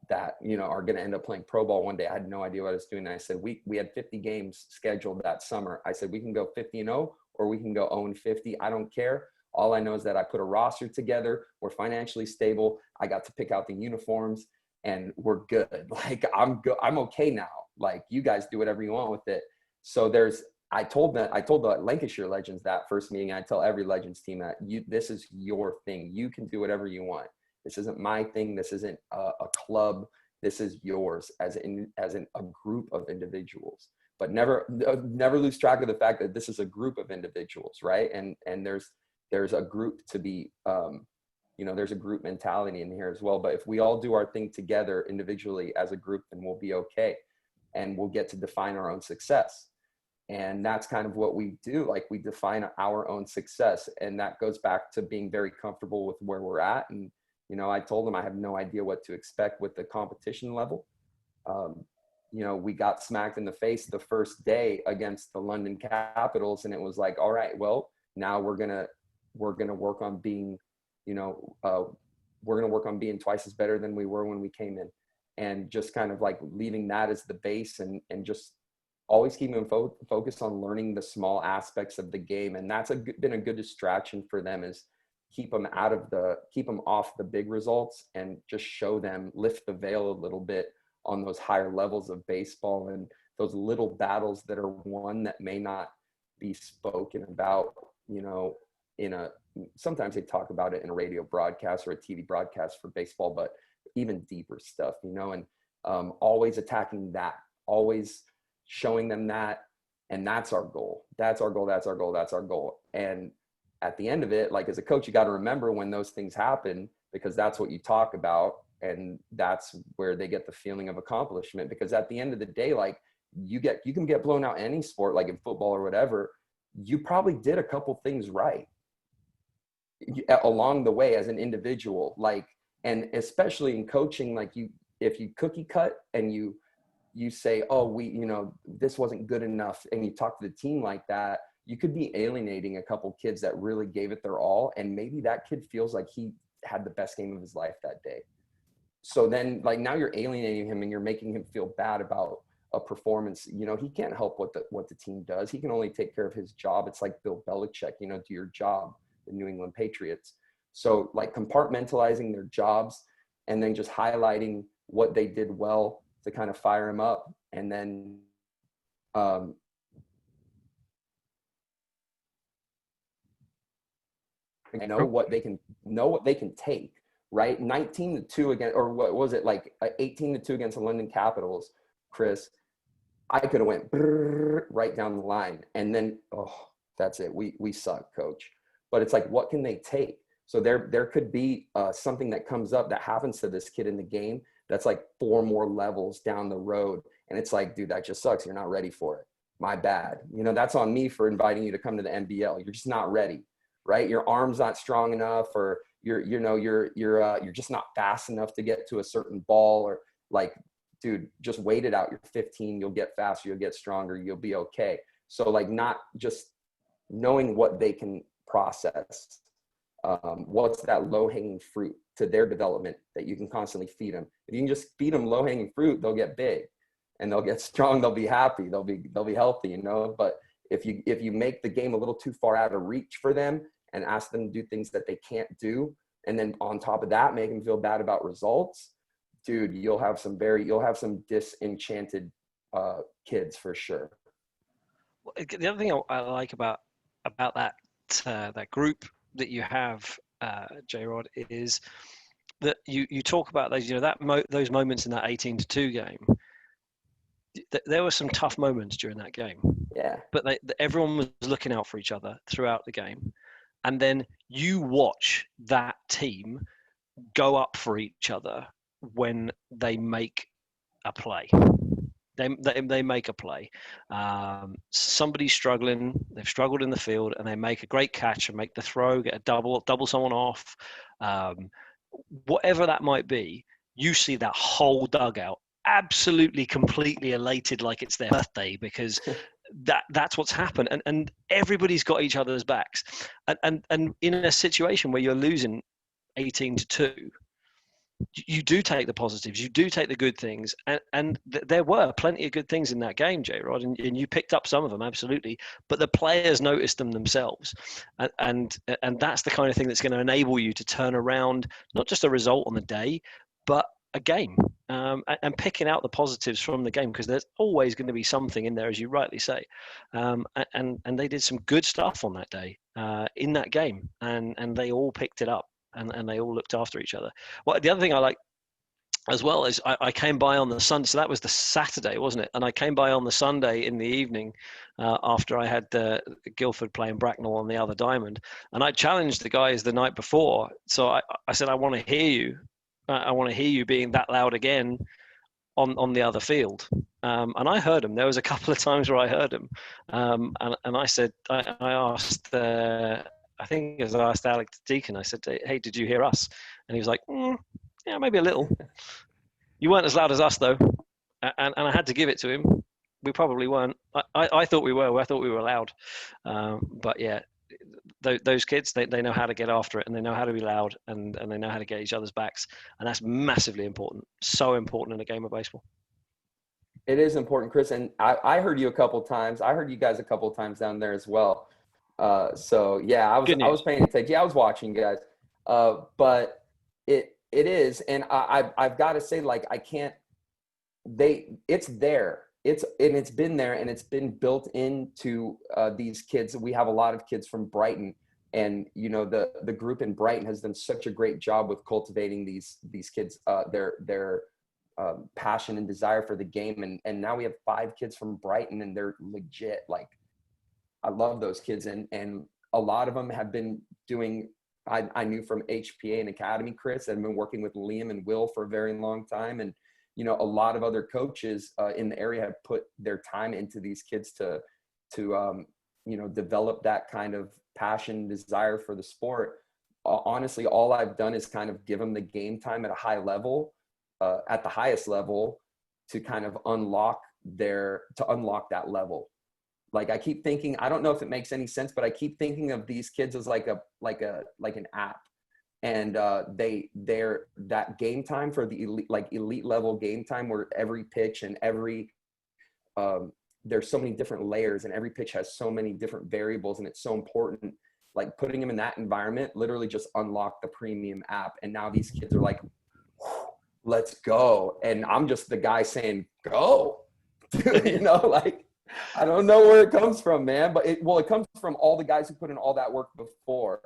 that, are going to end up playing pro ball one day. I had no idea what I was doing. And I said, we had 50 games scheduled that summer. I said, we can go 50-0 or we can go 0-50. I don't care. All I know is that I put a roster together. We're financially stable. I got to pick out the uniforms and we're good. Like I'm okay now. Like you guys do whatever you want with it. So I told the Lancashire Legends that first meeting. I tell every Legends team that this is your thing. You can do whatever you want. This isn't my thing. This isn't a club. this is yours as a group of individuals. But never lose track of the fact that this is a group of individuals, right? And there's a group to be, there's a group mentality in here as well. But if we all do our thing together individually as a group, then we'll be okay, and we'll get to define our own success. And that's kind of what we do. Like, we define our own success, and that goes back to being very comfortable with where we're at. And I told them I have no idea what to expect with the competition level. We got smacked in the face the first day against the London Capitals, and it was like, all right, well, now we're gonna work on being, we're gonna work on being twice as better than we were when we came in, and just kind of like leaving that as the base, and just always keeping them focused on learning the small aspects of the game. And that's been a good distraction for them, is keep them off the big results, and just show them, lift the veil a little bit on those higher levels of baseball, and those little battles that are won that may not be spoken about, sometimes they talk about it in a radio broadcast or a TV broadcast for baseball, but even deeper stuff, and always attacking that, always showing them that. And that's our goal. That's our goal. And at the end of it, like, as a coach, you got to remember when those things happen, because that's what you talk about. And that's where they get the feeling of accomplishment, because at the end of the day, like, you can get blown out in any sport, like in football or whatever. You probably did a couple things right along the way as an individual, like, and especially in coaching, like, if you cookie cut and you say, oh, this wasn't good enough, and you talk to the team like that, you could be alienating a couple kids that really gave it their all. And maybe that kid feels like he had the best game of his life that day. So then, like, now you're alienating him, and you're making him feel bad about a performance. He can't help what the team does. He can only take care of his job. It's like Bill Belichick, do your job, the New England Patriots. So, like, compartmentalizing their jobs, and then just highlighting what they did well to kind of fire him up. And then know what they can take. Right, 19-2 against, or what was it, like 18-2 against the London Capitals, Chris? I could have went right down the line, and then, oh, that's it. We suck, coach. But it's like, what can they take? So there could be something that comes up that happens to this kid in the game that's like 4 more levels down the road, and it's like, dude, that just sucks. You're not ready for it. My bad. That's on me for inviting you to come to the NBL. You're just not ready, right? Your arm's not strong enough, or you're just not fast enough to get to a certain ball, or like, dude, just wait it out. You're 15, you'll get faster, you'll get stronger, you'll be okay. So, like, not just knowing what they can process, what's that low-hanging fruit to their development that you can constantly feed them. If you can just feed them low-hanging fruit, they'll get big, and they'll get strong, they'll be happy, they'll be healthy, But if you make the game a little too far out of reach for them, and ask them to do things that they can't do, and then on top of that, make them feel bad about results, dude, you'll have some disenchanted kids for sure. The other thing I like about that group that you have, J-Rod, is that you talk about those, those moments in that 18-2 game. There were some tough moments during that game. Yeah. But everyone was looking out for each other throughout the game. And then you watch that team go up for each other when they make a play. They make a play. Somebody's struggling. They've struggled in the field, and they make a great catch and make the throw, get a double someone off. Whatever that might be, you see that whole dugout absolutely, completely elated, like it's their birthday, because that's what's happened, and everybody's got each other's backs, and in a situation where you're losing 18-2, you do take the positives, you do take the good things, and there were plenty of good things in that game, J-Rod, and you picked up some of them, absolutely, but the players noticed them themselves, and that's the kind of thing that's going to enable you to turn around not just a result on the day, but a game, and picking out the positives from the game, because there's always going to be something in there, as you rightly say, and they did some good stuff on that day, in that game, and they all picked it up, and they all looked after each other. Well, the other thing I like as well as I came by on the Sunday. So that was the Saturday, wasn't it? And I came by on the Sunday in the evening after I had Guildford playing Bracknell on the other diamond. And I challenged the guys the night before. So I said, I want to hear you. I want to hear you being that loud again on the other field. And I heard him. There was a couple of times where I heard him. And I said, I asked, I think as I asked Alex Deacon, I said, hey, did you hear us? And he was like, yeah, maybe a little. You weren't as loud as us, though. And I had to give it to him. We probably weren't. I thought we were. I thought we were loud. But yeah, those kids, they know how to get after it, and they know how to be loud, and they know how to get each other's backs. And that's massively important. So important in a game of baseball. It is important, Chris. And I heard you a couple times. I heard you guys a couple times down there as well. So yeah, I was paying attention. Yeah, I was watching you guys. But it is, and I've got to say, like, I can't. It's there. It's been there, and it's been built into these kids. We have a lot of kids from Brighton, and you know the group in Brighton has done such a great job with cultivating these kids, their passion and desire for the game, and now we have 5 kids from Brighton, and they're legit. Like, I love those kids, and a lot of them have been doing. I knew from HPA and Academy, Chris, and been working with Liam and Will for a very long time. And, you know, a lot of other coaches in the area have put their time into these kids to you know, develop that kind of passion, desire for the sport. Honestly, all I've done is kind of give them the game time at a high level, at the highest level, to kind of unlock that level. Like, I keep thinking, I don't know if it makes any sense, but I keep thinking of these kids as like an app, and they're that game time for the elite level game time, where every pitch and every there's so many different layers, and every pitch has so many different variables, and it's so important. Like, putting them in that environment literally just unlocked the premium app, and now these kids are like, let's go, and I'm just the guy saying go. You know, like, I don't know where it comes from, man, but it comes from all the guys who put in all that work before.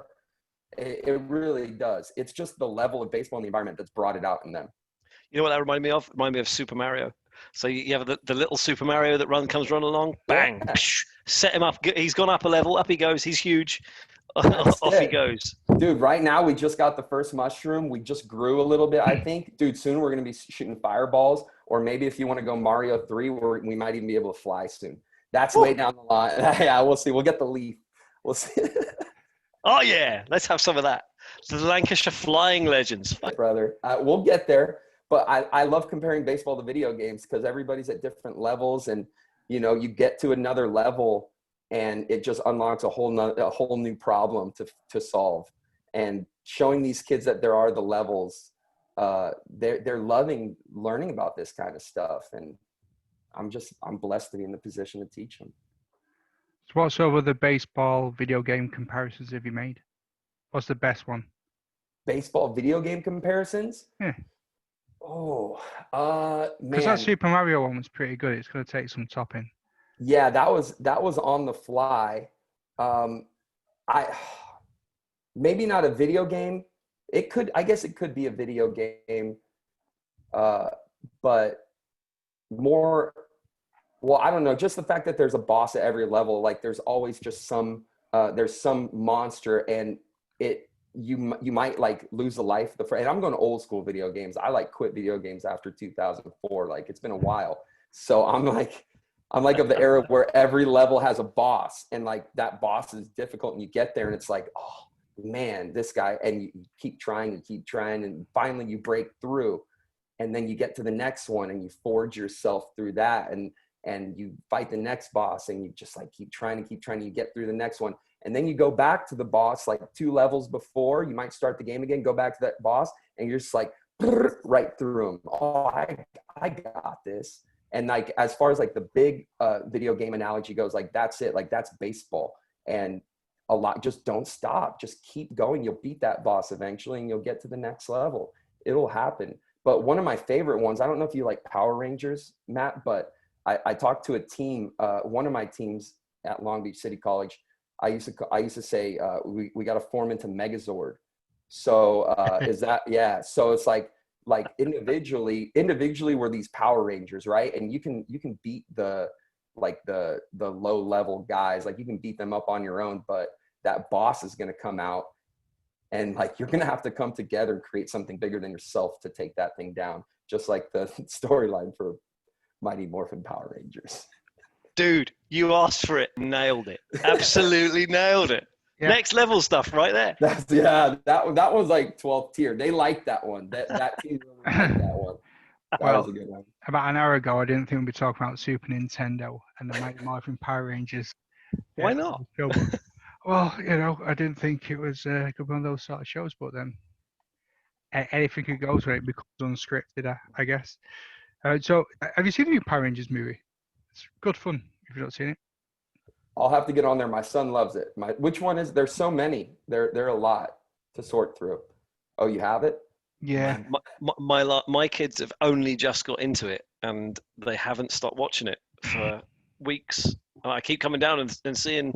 It really does. It's just the level of baseball in the environment that's brought it out in them. You know what that reminded me of? Reminded me of Super Mario. So you have the little Super Mario that comes running along, bang, Yeah. Set him up. He's gone up a level, up he goes. He's huge. Off he goes. Dude, right now we just got the first mushroom. We just grew a little bit, I think. Dude, soon we're going to be shooting fireballs. Or maybe if you want to go Mario 3, we might even be able to fly soon. That's way down the line. Yeah, we'll see. We'll get the leaf. We'll see. Oh, yeah. Let's have some of that. The Lancashire Flying Legends. Brother, we'll get there. But I love comparing baseball to video games, because everybody's at different levels. And, you know, you get to another level, and it just unlocks a whole new problem to solve. And showing these kids that there are the levels, they're loving learning about this kind of stuff. And I'm blessed to be in the position to teach them. So what sort of other baseball video game comparisons have you made? What's the best one? Baseball video game comparisons? Yeah. Oh, Because man. that Super Mario one was pretty good. It's going to take some topping. Yeah, that was on the fly. Maybe not a video game. I guess it could be a video game, but more. Well, I don't know. Just the fact that there's a boss at every level, like there's always just there's some monster, and you might like lose the life of the. And I'm going to old school video games. I like quit video games after 2004. Like, it's been a while, so I'm like of the era where every level has a boss, and like that boss is difficult, and you get there and it's like, oh man, this guy, and you keep trying and finally you break through, and then you get to the next one and you forge yourself through that, and you fight the next boss, and you just like keep trying, you get through the next one, and then you go back to the boss like 2 levels before you might start the game again, go back to that boss, and you're just like right through him. Oh, I got this. And like, as far as like the big video game analogy goes, like that's it, like that's baseball. And a lot, just don't stop, just keep going. You'll beat that boss eventually, and you'll get to the next level. It'll happen. But one of my favorite ones, I don't know if you like Power Rangers, Matt, but I talked to a team, one of my teams at Long Beach City College. I used to say we got to form into Megazord. So is that, yeah. So it's like, like individually we're these Power Rangers, right? And you can beat the low level guys, like you can beat them up on your own, but that boss is going to come out, and like you're going to have to come together and create something bigger than yourself to take that thing down, just like the storyline for Mighty Morphin Power Rangers. Dude, you asked for it, nailed it, absolutely nailed it. Yeah. Next level stuff right there. That was like 12th tier. They liked that one. That team really liked that one. That was a good one. About an hour ago, I didn't think we'd be talking about Super Nintendo and the Mighty Morphin Power Rangers. Why not? Well, you know, I didn't think it was could be one of those sort of shows, but then anything could go when it becomes unscripted, I guess. So, have you seen the new Power Rangers movie? It's good fun if you've not seen it. I'll have to get on there. My son loves it. Which one is? There's so many. There are a lot to sort through. Oh, you have it? Yeah. My kids have only just got into it, and they haven't stopped watching it for weeks. I keep coming down and seeing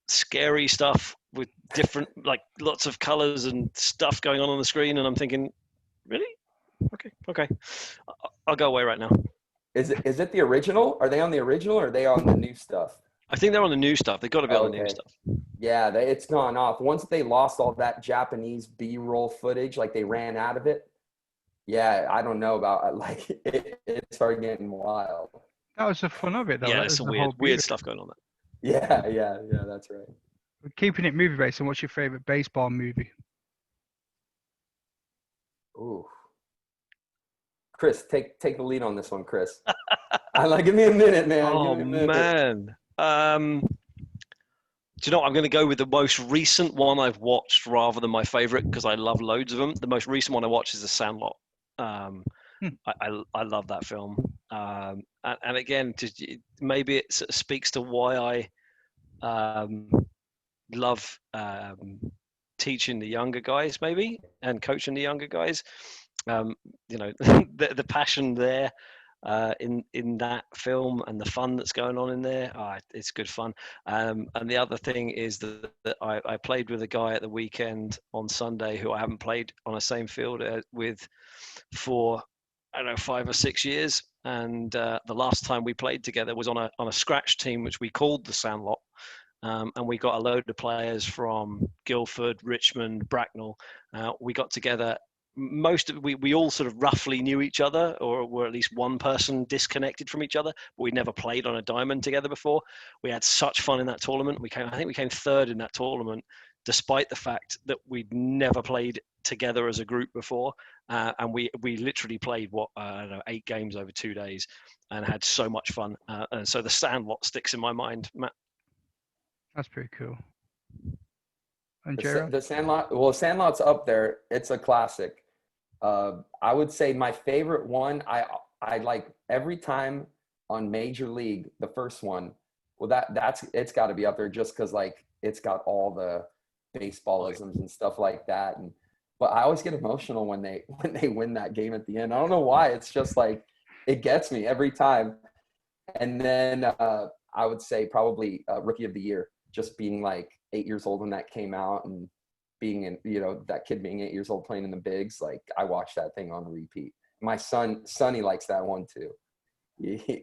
scary stuff with different, like lots of colors and stuff going on the screen, and I'm thinking, really? Okay. I'll go away right now. Is it the original? Are they on the original, or are they on the new stuff? I think they're on the new stuff. They've got to be on the new stuff. Yeah, it's gone off. Once they lost all that Japanese B-roll footage, like they ran out of it. Yeah, I don't know about like it started getting wild. That was the fun of it, though. Yeah, there's some weird stuff going on there. Yeah, that's right. Keeping it movie based, and what's your favorite baseball movie? Ooh, Chris, take the lead on this one, Chris. Give me a minute, man. Oh man. Do you know what? I'm going to go with the most recent one I've watched rather than my favorite, because I love loads of them. The most recent one I watched is The Sandlot. I love that film. And again, maybe it sort of speaks to why I love teaching the younger guys, maybe, and coaching the younger guys. You know, the passion there. In that film, and the fun that's going on in there, it's good fun. And the other thing is that I played with a guy at the weekend on Sunday who I haven't played on the same field with for, I don't know, 5 or 6 years. And the last time we played together was on a scratch team, which we called the Sandlot. And we got a load of players from Guildford, Richmond, Bracknell. We got together. We all sort of roughly knew each other, or were at least one person disconnected from each other, but we'd never played on a diamond together before. We had such fun in that tournament. I think we came third in that tournament, despite the fact that we'd never played together as a group before. And we literally played 8 games over 2 days, and had so much fun. And so the Sandlot sticks in my mind, Matt. That's pretty cool. And the Sandlot. Well, Sandlot's up there. It's a classic. I would say my favorite one. I like every time on Major League, the first one. Well, it's got to be up there just because like it's got all the baseballisms and stuff like that. But I always get emotional when they win that game at the end. I don't know why. It's just like it gets me every time. And then I would say probably Rookie of the Year, just being like 8 years old when that came out, and being in, that kid being 8 years old playing in the bigs. Like I watched that thing on repeat. My Sonny likes that one too.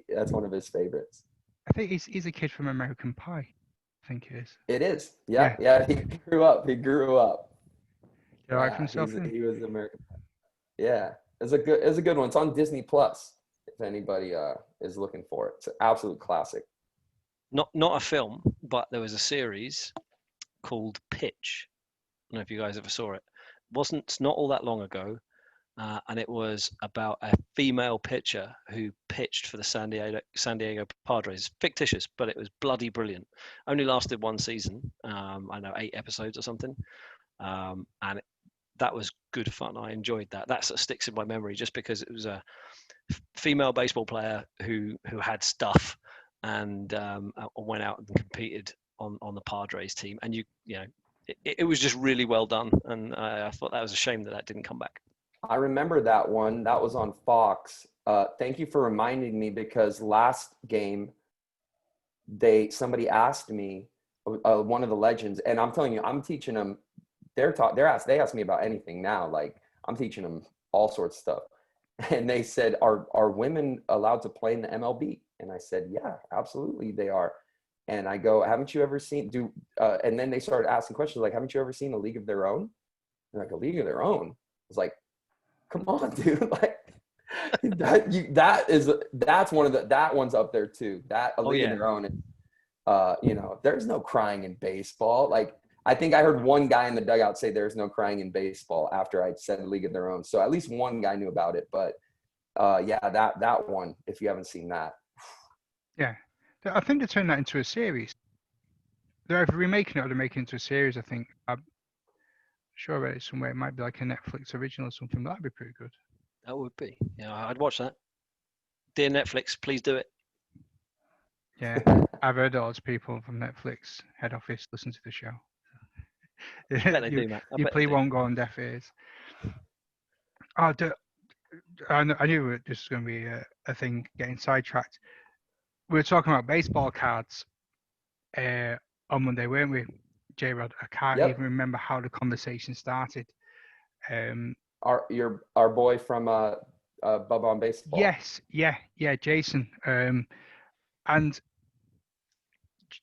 That's one of his favorites. I think he's a kid from American Pie. I think it is. It is. Yeah. He grew up. You like himself? He was American Pie. Yeah. It's a good one. It's on Disney Plus. If anybody is looking for it, it's an absolute classic. Not a film, but there was a series called Pitch. I don't know if you guys ever saw it. It's not all that long ago, and it was about a female pitcher who pitched for the San Diego Padres. Fictitious, but it was bloody brilliant. Only lasted 1 season. I know 8 episodes or something, and that was good fun. I enjoyed that. That sort of sticks in my memory just because it was a female baseball player who had stuff, and went out and competed on the Padres team. And it was just really well done. And I thought that was a shame that didn't come back. I remember that one. That was on Fox. Thank you for reminding me, because last game somebody asked me, one of the legends, and I'm telling you, I'm teaching them. They ask me about anything now. Like I'm teaching them all sorts of stuff. And they said, are women allowed to play in the MLB? And I said, yeah, absolutely they are. And I go, haven't you ever seen, and then they started asking questions like, haven't you ever seen A League of Their Own? And like, A League of Their Own? I was like, come on, dude. Like, that's one of that one's up there too. That A League of Their Own. And, you know, there's no crying in baseball. Like, I think I heard one guy in the dugout say there's no crying in baseball after I'd said A League of Their Own. So at least one guy knew about it. But yeah, that one, if you haven't seen that. Yeah. I think they turned that into a series. They're either remaking it or they're making it into a series, I think. I'm sure I read it somewhere. It might be like a Netflix original or something, but that'd be pretty good. That would be. Yeah, I'd watch that. Dear Netflix, please do it. Yeah. I've heard lots of people from Netflix head office listen to the show. I bet they do, Matt. You play won't go on deaf ears. Oh, I knew it was going to be a thing getting sidetracked. We were talking about baseball cards on Monday, weren't we, J-Rod? I can't even remember how the conversation started. Our boy from Bubba on Baseball. Yes, yeah, Jason. And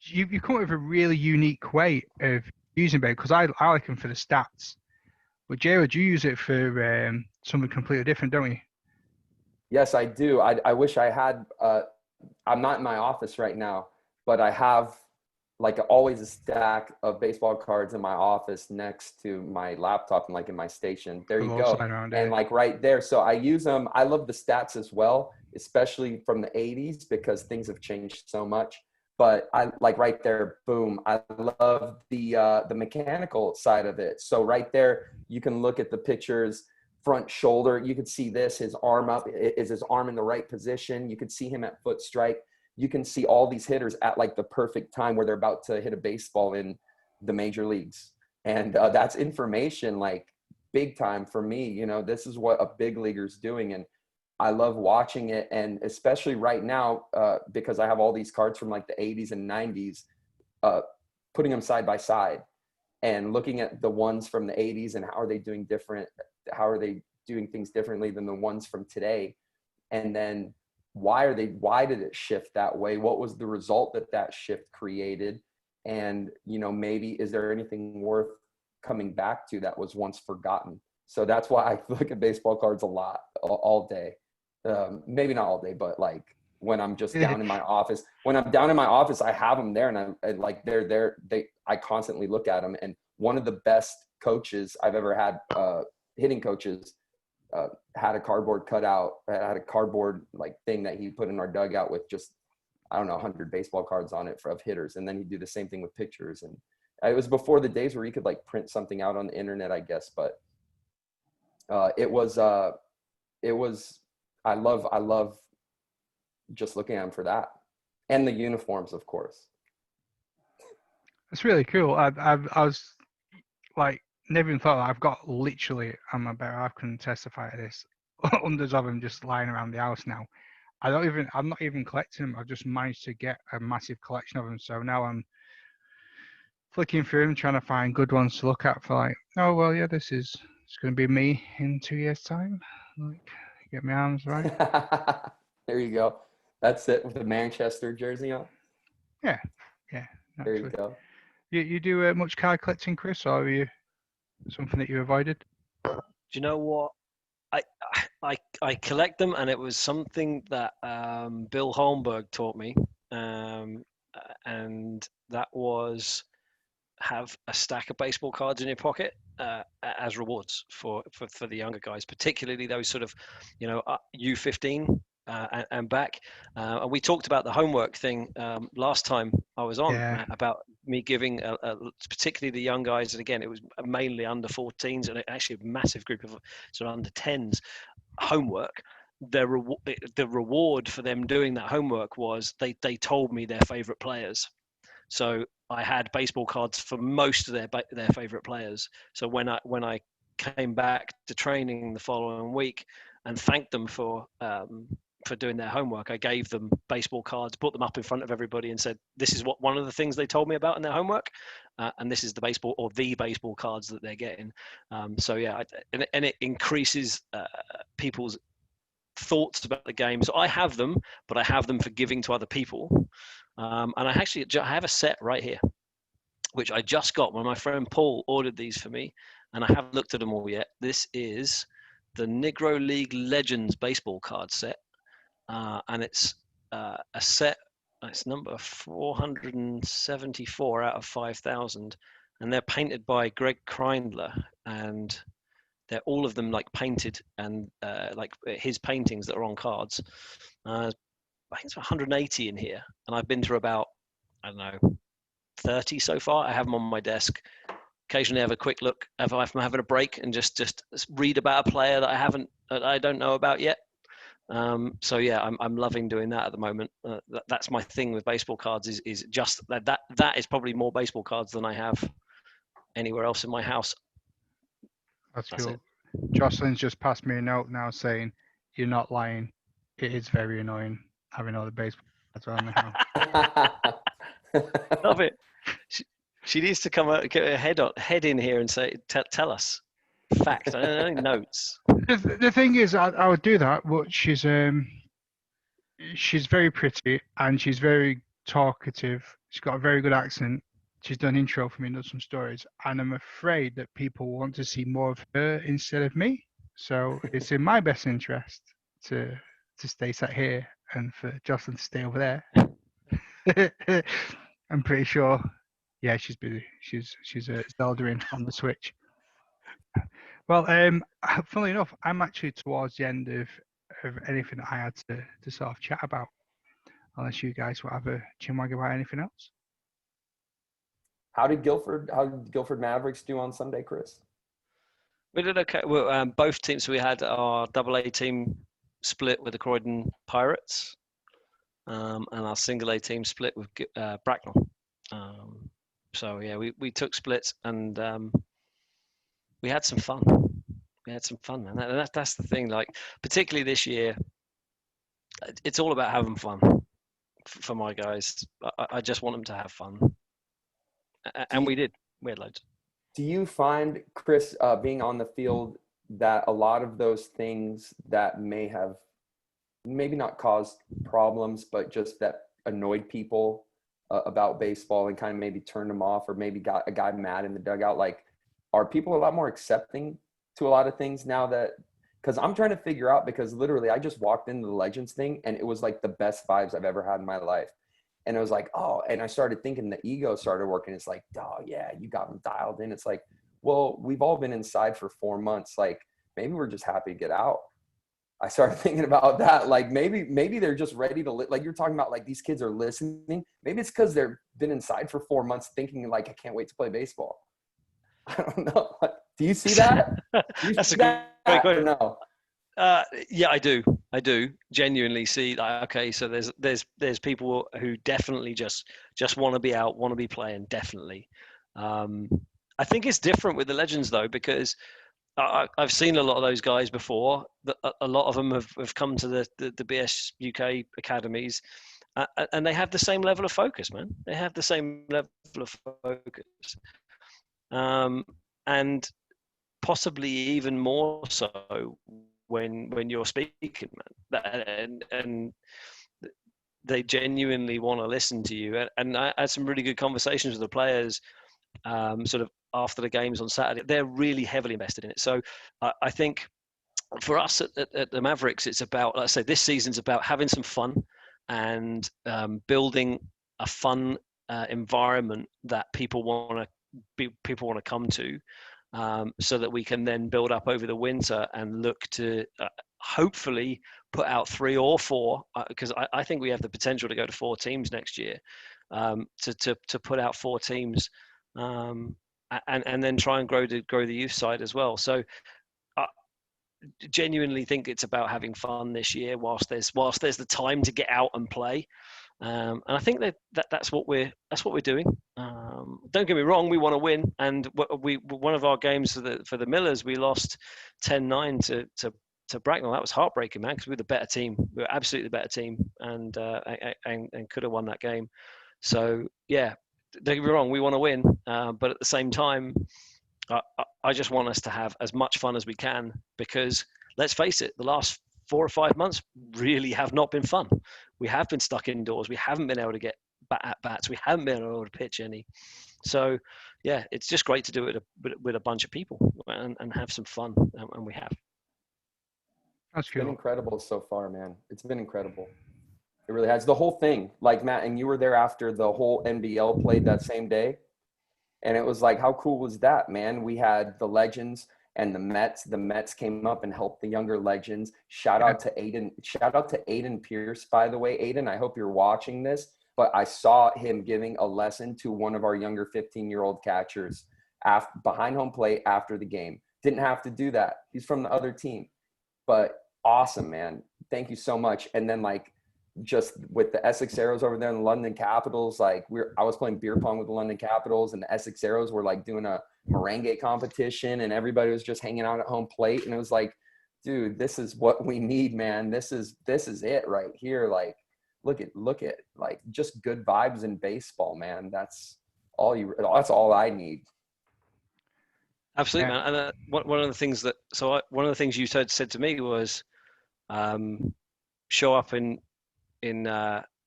you come up with a really unique way of using it, because I like them for the stats. But J-Rod, you use it for something completely different, don't you? Yes, I do. I wish I had. I'm not in my office right now, but I have like always a stack of baseball cards in my office next to my laptop and like in my station. There you go. And like right there. So I use them. I love the stats as well, especially from the 80s, because things have changed so much. But I like right there, boom. I love the mechanical side of it. So right there, you can look at the pictures. Front shoulder, you could see this, his arm up. Is his arm in the right position? You could see him at foot strike. You can see all these hitters at like the perfect time where they're about to hit a baseball in the major leagues. And that's information like big time for me. You know, this is what a big leaguer's doing. And I love watching it. And especially right now, because I have all these cards from like the 80s and 90s, putting them side by side and looking at the ones from the 80s and how are they doing things differently than the ones from today, and then why did it shift that way? What was the result that shift created? And you know, maybe is there anything worth coming back to that was once forgotten? So that's why I look at baseball cards a lot, all day. Maybe not all day, but like when I'm just down in my office. When I'm down in my office, I have them there, and they're there. I constantly look at them. And one of the best coaches I've ever had, hitting coaches, had a cardboard cutout, had a cardboard like thing that he put in our dugout with just, I don't know, 100 baseball cards on it of hitters. And then he'd do the same thing with pictures. And it was before the days where you could like print something out on the internet, I guess. But it was, I love just looking at them for that. And the uniforms, of course. It's really cool. I was like, never even thought that. I've got literally, I'm not even testify to this, hundreds of them just lying around the house now. I'm not even collecting them. I've just managed to get a massive collection of them. So now I'm flicking through them, trying to find good ones to look at for like, oh, well, yeah, it's going to be me in 2 years' time. Like, get my arms right. There you go. That's it, with the Manchester jersey on. Yeah. There you go. You do much card collecting, Chris, or are you something that you avoided? Do you know what? I collect them, and it was something that Bill Holmberg taught me, and that was have a stack of baseball cards in your pocket as rewards for the younger guys, particularly those sort of, you know, U15 and back. And we talked about the homework thing last time I was on, Matt, about me giving particularly the young guys, and again, it was mainly under 14s and actually a massive group of sort of under 10s homework. The reward for them doing that homework was they told me their favorite players. So I had baseball cards for most of their favorite players. So when I came back to training the following week and thanked them for for doing their homework, I gave them baseball cards, put them up in front of everybody, and said, "This is what one of the things they told me about in their homework, and this is the baseball cards that they're getting." So yeah, and it increases people's thoughts about the game. So I have them, but I have them for giving to other people. And I have a set right here, which I just got when my friend Paul ordered these for me, and I haven't looked at them all yet. This is the Negro League Legends baseball card set, and it's a set. It's number 474 out of 5,000, and they're painted by Greg Kreindler, and they're all of them like painted and like his paintings that are on cards. I think it's 180 in here, and I've been through about, I don't know, 30 so far. I have them on my desk. Occasionally have a quick look if I'm having a break and just read about a player that I don't know about yet. So yeah, I'm loving doing that at the moment. That's my thing with baseball cards is just that is probably more baseball cards than I have anywhere else in my house. That's cool. Jocelyn's just passed me a note now saying, "You're not lying. It is very annoying having all the baseball cards around the house." Love it. She needs to come out, get her head in here and say, tell us facts. I don't know, notes. The thing is, I would do that, but she's very pretty and she's very talkative. She's got a very good accent. She's done intro for me and done some stories, and I'm afraid that people want to see more of her instead of me. So it's in my best interest to stay sat here and for Jocelyn to stay over there. I'm pretty sure. Yeah, she's busy. She's Zeldering on the Switch. Well, funnily enough, I'm actually towards the end of anything that I had to sort of chat about. Unless you guys will have a chinwag about anything else. How did Guildford Mavericks do on Sunday, Chris? We did okay. Well, both teams, we had our AA team split with the Croydon Pirates, and our single A team split with Bracknell. So yeah, we took splits, and we had some fun. We had some fun, man. That's the thing. Like, particularly this year, it's all about having fun for my guys. I just want them to have fun. And we did. We had loads. Do you find, Chris, being on the field, that a lot of those things that may have maybe not caused problems, but just that annoyed people about baseball and kind of maybe turned them off or maybe got a guy mad in the dugout, like, are people a lot more accepting to a lot of things now that, because I'm trying to figure out, because literally I just walked into the Legends thing and it was like the best vibes I've ever had in my life. And it was like, oh, and I started thinking the ego started working. It's like, oh yeah, you got them dialed in. It's like, well, we've all been inside for 4 months. Like, maybe we're just happy to get out. I started thinking about that. Like, maybe they're just ready to, like you're talking about, like these kids are listening. Maybe it's because they've been inside for 4 months thinking like, I can't wait to play baseball. I don't know. Do you see that? That's a great question. No. Yeah, I do genuinely see that. Okay, so there's people who definitely just want to be out, want to be playing. Definitely. I think it's different with the Legends though, because I've seen a lot of those guys before. A lot of them have come to the BS UK academies, and they have the same level of focus, man. They have the same level of focus, and possibly even more so when you're speaking, man, and they genuinely want to listen to you. And I had some really good conversations with the players, sort of after the games on Saturday. They're really heavily invested in it. So I think for us at the Mavericks, it's about, like I say, this season's about having some fun and building a fun environment that people want to come to. So that we can then build up over the winter and look to hopefully put out 3 or 4, because I think we have the potential to go to 4 teams next year, to put out 4 teams, and then try and grow the youth side as well. So I genuinely think it's about having fun this year whilst there's the time to get out and play. And I think that's what we're doing. Don't get me wrong, we want to win, and one of our games for the Millers, we lost 10-9 to Bracknell, that was heartbreaking, man, because we were the better team. We were absolutely the better team, and could have won that game. So yeah, don't get me wrong, we want to win, but at the same time, I just want us to have as much fun as we can, because let's face it, the last 4 or 5 months really have not been fun. We have been stuck indoors. We haven't been able to get at bats. We haven't been able to pitch any. So yeah, it's just great to do it with a bunch of people and have some fun, and we have. That's It's been cool. incredible so far, man. It's been incredible. It really has. The whole thing, like Matt, and you were there after the whole NBL played that same day. And it was like, how cool was that, man? We had the legends and the Mets. The Mets came up and helped the younger legends. Shout out to Aiden Pierce, by the way. Aiden, I hope you're watching this, but I saw him giving a lesson to one of our younger 15-year-old catchers behind home plate after the game. Didn't have to do that. He's from the other team. But awesome, man. Thank you so much. And then, like, just with the Essex Arrows over there in the London Capitals, like I was playing beer pong with the London Capitals, and the Essex Arrows were like doing a merengue competition, and everybody was just hanging out at home plate. And it was like, dude, this is what we need, man. This is it right here. Like, look at like just good vibes in baseball, man. That's all I need. Absolutely, man. And one of the things one of the things you said to me was, show up in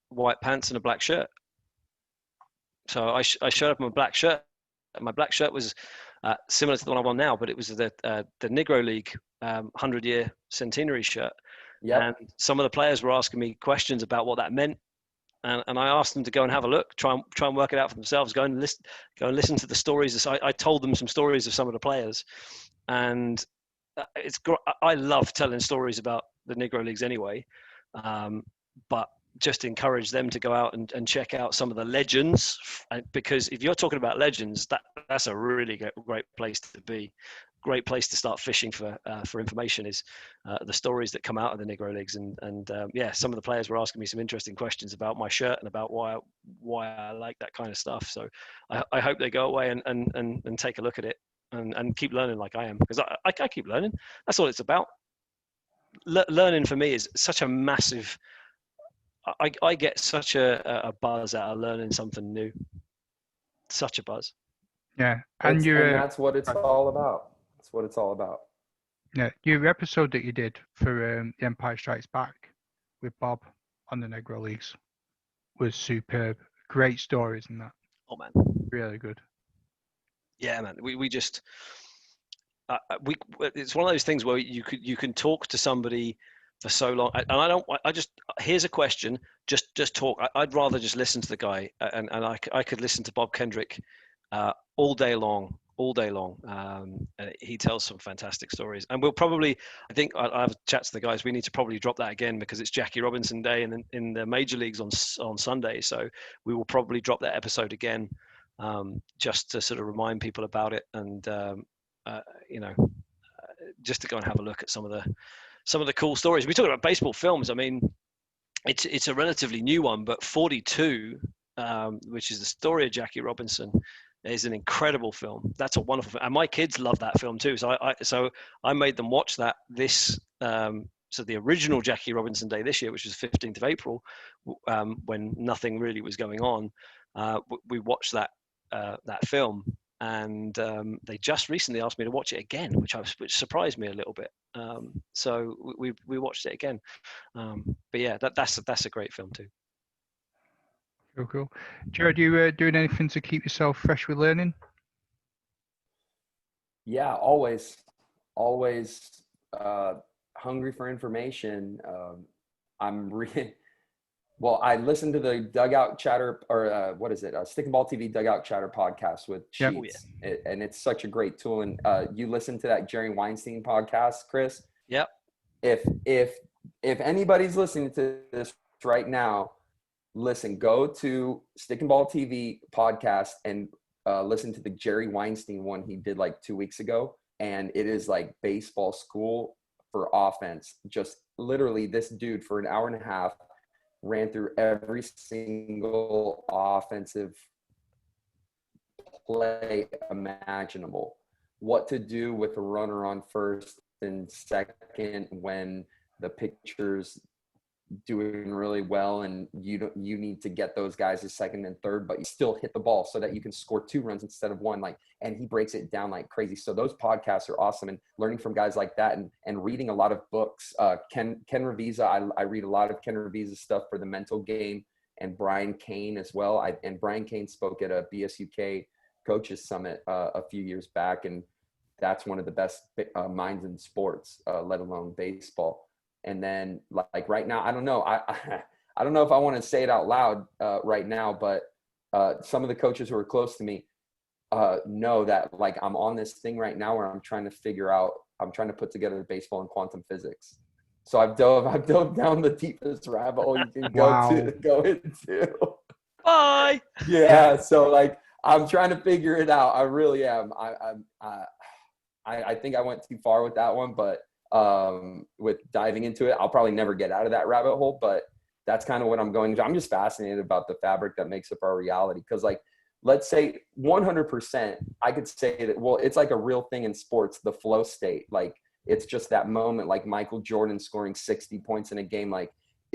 white pants and a black shirt. So I showed up in my black shirt. My black shirt was similar to the one I'm on now, but it was the Negro League 100-year centenary shirt. Yep. And some of the players were asking me questions about what that meant. And I asked them to go and have a look, try and work it out for themselves. Go and listen to the stories. I told them some stories of some of the players, and I love telling stories about the Negro Leagues anyway. But just encourage them to go out and check out some of the legends, because if you're talking about legends, that's a really great place to be. Great place to start fishing for information is the stories that come out of the Negro Leagues, and yeah, some of the players were asking me some interesting questions about my shirt and about why I like that kind of stuff. So I hope they go away and take a look at it and keep learning like I am, because I keep learning. That's all it's about. Learning for me is such a massive. I get such a buzz out of learning something new. Such a buzz. Yeah, and that's what it's all about. That's what it's all about. Yeah, your episode that you did for The Empire Strikes Back with Bob on the Negro Leagues was superb. Great stories in that. Oh man, really good. Yeah, man. We just it's one of those things where you can talk to somebody for so long, and here's a question, just talk. I'd rather just listen to the guy, and I could listen to Bob Kendrick all day long. He tells some fantastic stories, and we'll probably, I think I have a chat to the guys, we need to probably drop that again, because it's Jackie Robinson Day in the major leagues on Sunday, so we will probably drop that episode again, just to sort of remind people about it, and just to go and have a look at some of the cool stories. We talk about baseball films. I mean, it's a relatively new one, but 42, which is the story of Jackie Robinson, is an incredible film. That's a wonderful film, and my kids love that film too. So I made them watch that this. So the original Jackie Robinson Day this year, which was 15th of April, when nothing really was going on, we watched that film. And they just recently asked me to watch it again, which surprised me a little bit. So we watched it again. But yeah, that's a great film too. Cool. Jared, you doing anything to keep yourself fresh with learning? Yeah, always hungry for information. I listened to the Dugout Chatter, or what is it? Stick and Ball TV Dugout Chatter podcast with Sheets, and it's such a great tool. And you listen to that Jerry Weinstein podcast, Chris? Yep. If anybody's listening to this right now, listen. Go to Stick and Ball TV podcast and listen to the Jerry Weinstein one he did like 2 weeks ago, and it is like baseball school for offense. Just literally, this dude for an hour and a half ran through every single offensive play imaginable. What to do with a runner on first, in second when the pitcher's doing really well, and you need to get those guys to second and third, but you still hit the ball so that you can score 2 runs instead of 1. Like, and he breaks it down like crazy. So those podcasts are awesome, and learning from guys like that, and reading a lot of books. Ken Revisa, I read a lot of Ken Revisa's stuff for the mental game, and Brian Cain as well. And Brian Cain spoke at a BSUK Coaches Summit a few years back, and that's one of the best minds in sports, let alone baseball. And then, like right now, I don't know. I don't know if I want to say it out loud right now, but some of the coaches who are close to me know that, like, I'm on this thing right now where I'm trying to put together baseball and quantum physics. So I've dove down the deepest rabbit hole you can go into. Bye. Yeah. So, like, I'm trying to figure it out. I really am. I think I went too far with that one, but with diving into it, I'll probably never get out of that rabbit hole, but that's kind of what I'm going to. I'm just fascinated about the fabric that makes up our reality. Cause, like, let's say 100%, I could say that, well, it's like a real thing in sports, the flow state. Like, it's just that moment, like Michael Jordan scoring 60 points in a game, like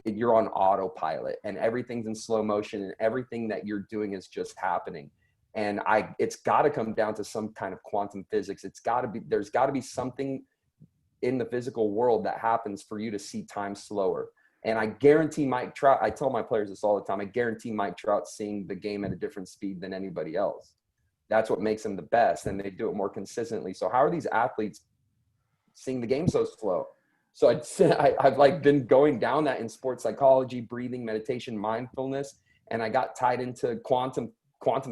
you're on autopilot and everything's in slow motion and everything that you're doing is just happening. And it's got to come down to some kind of quantum physics. There's got to be something in the physical world that happens for you to see time slower. And I guarantee Mike Trout, I tell my players this all the time, I guarantee Mike Trout seeing the game at a different speed than anybody else. That's what makes them the best, and they do it more consistently. So how are these athletes seeing the game so slow? So I've like been going down that in sports psychology, breathing, meditation, mindfulness, and I got tied into quantum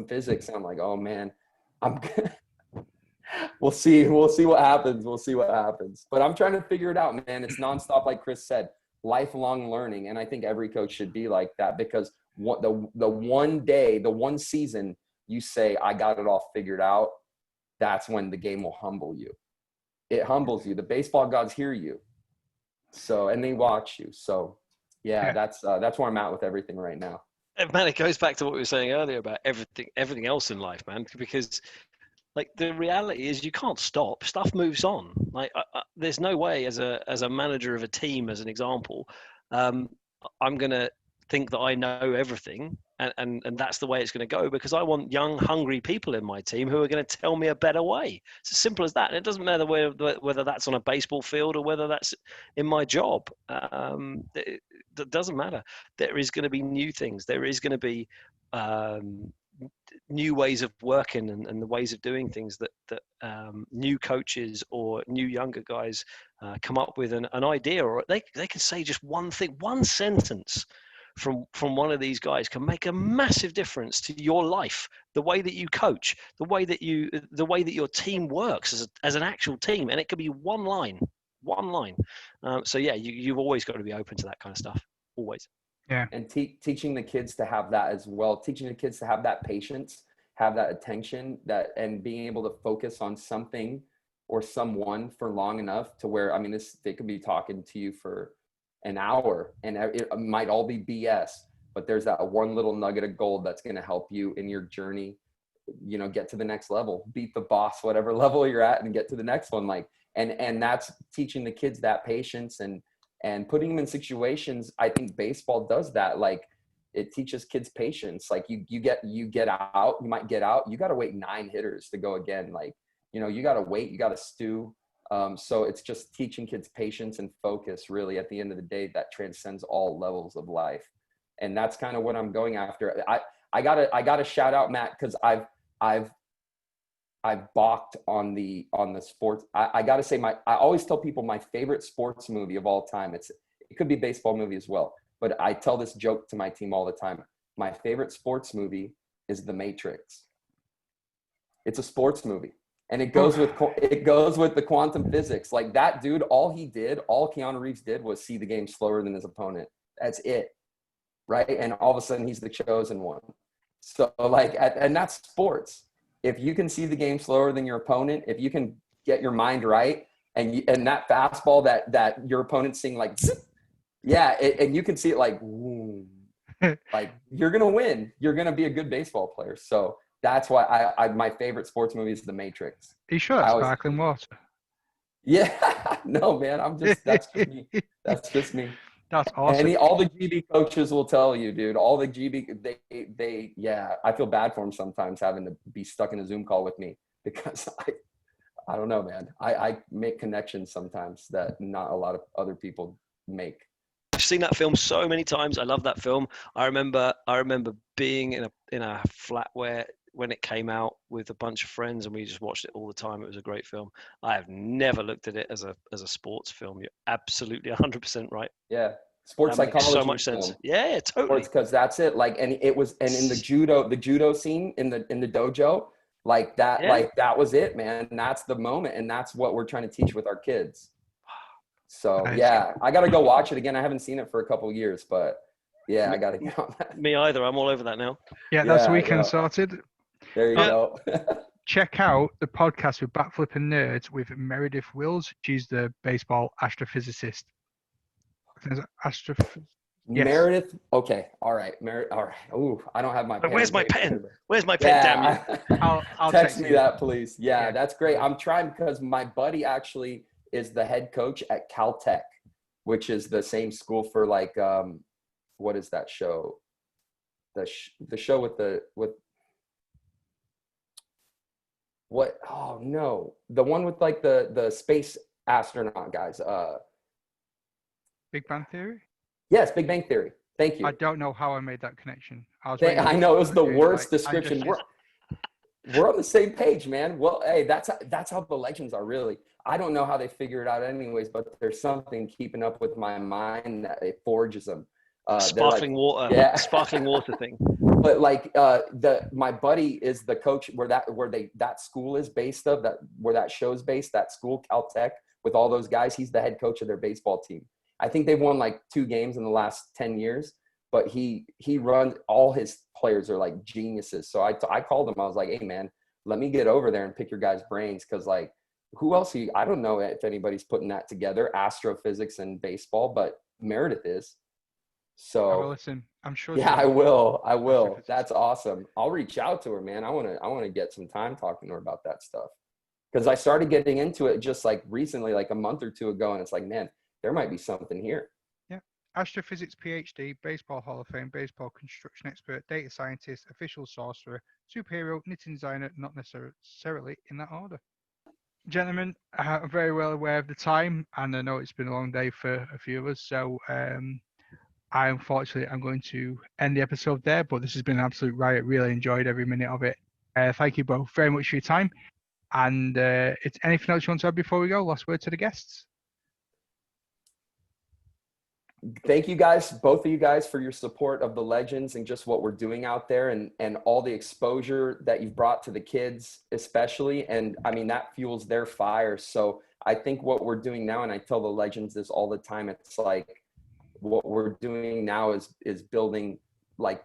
physics. And I'm like, oh man, we'll see what happens. But I'm trying to figure it out, man. It's nonstop, like Chris said, lifelong learning. And I think every coach should be like that, because the one season you say, I got it all figured out, that's when the game will humble you. It humbles you. The baseball gods hear you. So, and they watch you. So yeah. That's where I'm at with everything right now. Man, it goes back to what we were saying earlier about everything else in life, man, because like the reality is you can't stop. Stuff moves on. Like there's no way as a manager of a team, as an example, I'm going to think that I know everything and that's the way it's going to go, because I want young, hungry people in my team who are going to tell me a better way. It's as simple as that. And it doesn't matter whether that's on a baseball field or whether that's in my job. It doesn't matter. There is going to be new things. There is going to be new ways of working and the ways of doing things that new coaches or new younger guys come up with an idea, or they can say just one thing, one sentence from one of these guys can make a massive difference to your life, the way that you coach, the way that your team works as an actual team. And it could be one line. So yeah, you've always got to be open to that kind of stuff, always. Yeah. And teaching the kids to have that as well, teaching the kids to have that patience, have that attention, and being able to focus on something or someone for long enough to where, I mean, they could be talking to you for an hour and it might all be BS, but there's that one little nugget of gold that's going to help you in your journey, get to the next level, beat the boss, whatever level you're at, and get to the next one. Like, and that's teaching the kids that patience and putting them in situations. I think baseball does that. Like, it teaches kids patience. Like you get out, you might get out, you got to wait 9 hitters to go again. Like, you got to wait, you got to stew. So it's just teaching kids patience and focus, really, at the end of the day, that transcends all levels of life. And that's kind of what I'm going after. I gotta shout out Matt, because I've balked on the sports. I gotta say, I always tell people my favorite sports movie of all time, it could be a baseball movie as well, but I tell this joke to my team all the time. My favorite sports movie is The Matrix. It's a sports movie. And it goes with the quantum physics. Like, that dude, all Keanu Reeves did was see the game slower than his opponent. That's it, right? And all of a sudden, he's the chosen one. So, like, and that's sports. If you can see the game slower than your opponent, if you can get your mind right, and that fastball that your opponent's seeing, like, zip, yeah, and you can see it like, like, you're gonna win. You're gonna be a good baseball player. So. That's why my favorite sports movie is The Matrix. Are you sure that's sparkling water? Yeah, no, man, that's just me. That's just me. That's awesome. All the GB coaches will tell you, dude. All the GB, yeah. I feel bad for them sometimes having to be stuck in a Zoom call with me because I don't know, man. I make connections sometimes that not a lot of other people make. I've seen that film so many times. I love that film. I remember being in a flat where when it came out with a bunch of friends and we just watched it all the time. It was a great film. I have never looked at it as a sports film. You're absolutely 100% right. Yeah, sports That makes psychology so much sense. film. Yeah, totally. Because that's it. Like, and in the judo scene in the dojo, like that, Yeah. like that was it, man. And that's the moment, and that's what we're trying to teach with our kids. So Nice. yeah, I got to go watch it again. I haven't seen it for a couple of years, but yeah, I got to get on that. Me either. I'm all over that now. Yeah, that's the Yeah, weekend yeah. sorted. There you go. Check out the podcast with Backflip and Nerds with Meredith Wills. She's the baseball astrophysicist. Yes. Meredith. Okay. All right. All right. Ooh, I don't have my pen. Where's my pen? Where's my pen? Damn you. I'll text me that, please. Yeah, Yeah. that's great. I'm trying because my buddy actually is the head coach at Caltech, which is the same school for like what is that show? The show with what? Oh no, the one with like the space astronaut guys. Big Bang Theory? Yes, Big Bang Theory. Thank you. I don't know how I made that connection. I know it was the worst description. We're on the same page, man. Well, hey, that's how the legends are really. I don't know how they figure it out anyways, but there's something keeping up with my mind that it forges them. Sparkling water. Yeah. Sparkling water thing. But like my buddy is the coach where that school is based where that show's based, that school, Caltech, with all those guys. He's the head coach of their baseball team. I think they've won like 2 games in the last 10 years, but he runs, all his players are like geniuses. So I called him. I was like, hey man, let me get over there and pick your guys' brains. Cause like who else I don't know if anybody's putting that together, astrophysics and baseball, but Meredith is. So I will listen. I'm sure. Yeah, I will. That's awesome. I'll reach out to her, man. I want to get some time talking to her about that stuff. Cause I started getting into it just like recently, like a month or 2 ago. And it's like, man, there might be something here. Yeah. Astrophysics PhD, baseball Hall of Fame, baseball construction expert, data scientist, official sorcerer, superhero, knitting designer, not necessarily in that order. Gentlemen, I'm very well aware of the time, and I know it's been a long day for a few of us. So I'm going to end the episode there, but this has been an absolute riot. Really enjoyed every minute of it. Thank you both very much for your time. And it's anything else you want to add before we go? Last word to the guests. Thank you guys, both of you guys, for your support of the legends and just what we're doing out there and all the exposure that you've brought to the kids, especially. And I mean, that fuels their fire. So I think what we're doing now, and I tell the legends this all the time, it's like what we're doing now is building like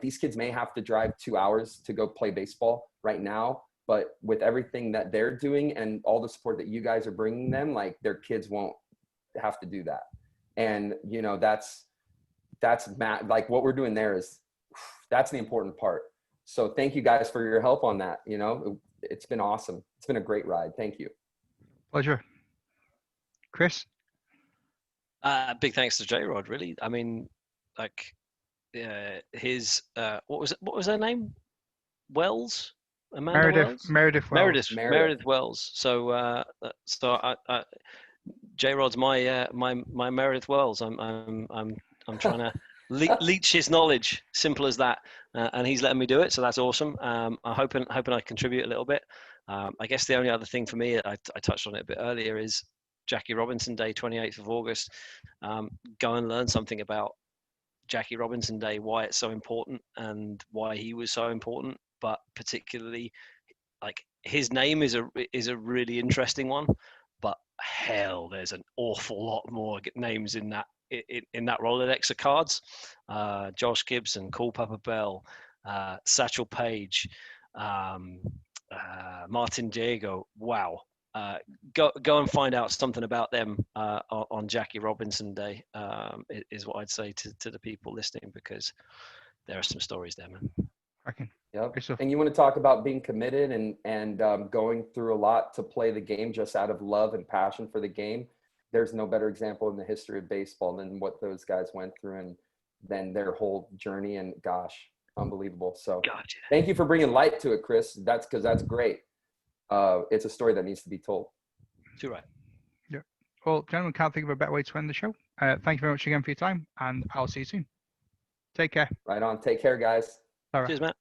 these kids may have to drive 2 hours to go play baseball right now, but with everything that they're doing and all the support that you guys are bringing them, like their kids won't have to do that. And, you know, that's like what we're doing there that's the important part. So thank you guys for your help on that. You know, it's been awesome. It's been a great ride. Thank you. Pleasure. Chris? Big thanks to J-Rod, really. I mean, like his, what was her name? Wells? Amanda Meredith Wells. Meredith Wells. So, J-Rod's my Meredith Wells. I'm trying to leech his knowledge. Simple as that. And he's letting me do it, so that's awesome. I'm hoping I contribute a little bit. I guess the only other thing for me, I touched on it a bit earlier, is Jackie Robinson Day, 28th of August. Go and learn something about Jackie Robinson Day, why it's so important and why he was so important. But particularly, like, his name is a really interesting one. But hell, there's an awful lot more names in that Rolodex of cards. Josh Gibson, Cool Papa Bell, Satchel Paige, Martin Diego. Wow. Go and find out something about them on Jackie Robinson Day, is what I'd say to the people listening, because there are some stories there, man. Yep. Great stuff. And you want to talk about being committed and going through a lot to play the game just out of love and passion for the game. There's no better example in the history of baseball than what those guys went through and then their whole journey. And gosh, unbelievable. So Gotcha. thank you for bringing light to it, Chris. That's great. It's a story that needs to be told. Too right. Yeah. Well, gentlemen, can't think of a better way to end the show. Thank you very much again for your time, and I'll see you soon. Take care. Right on. Take care, guys. All right. Cheers, Matt.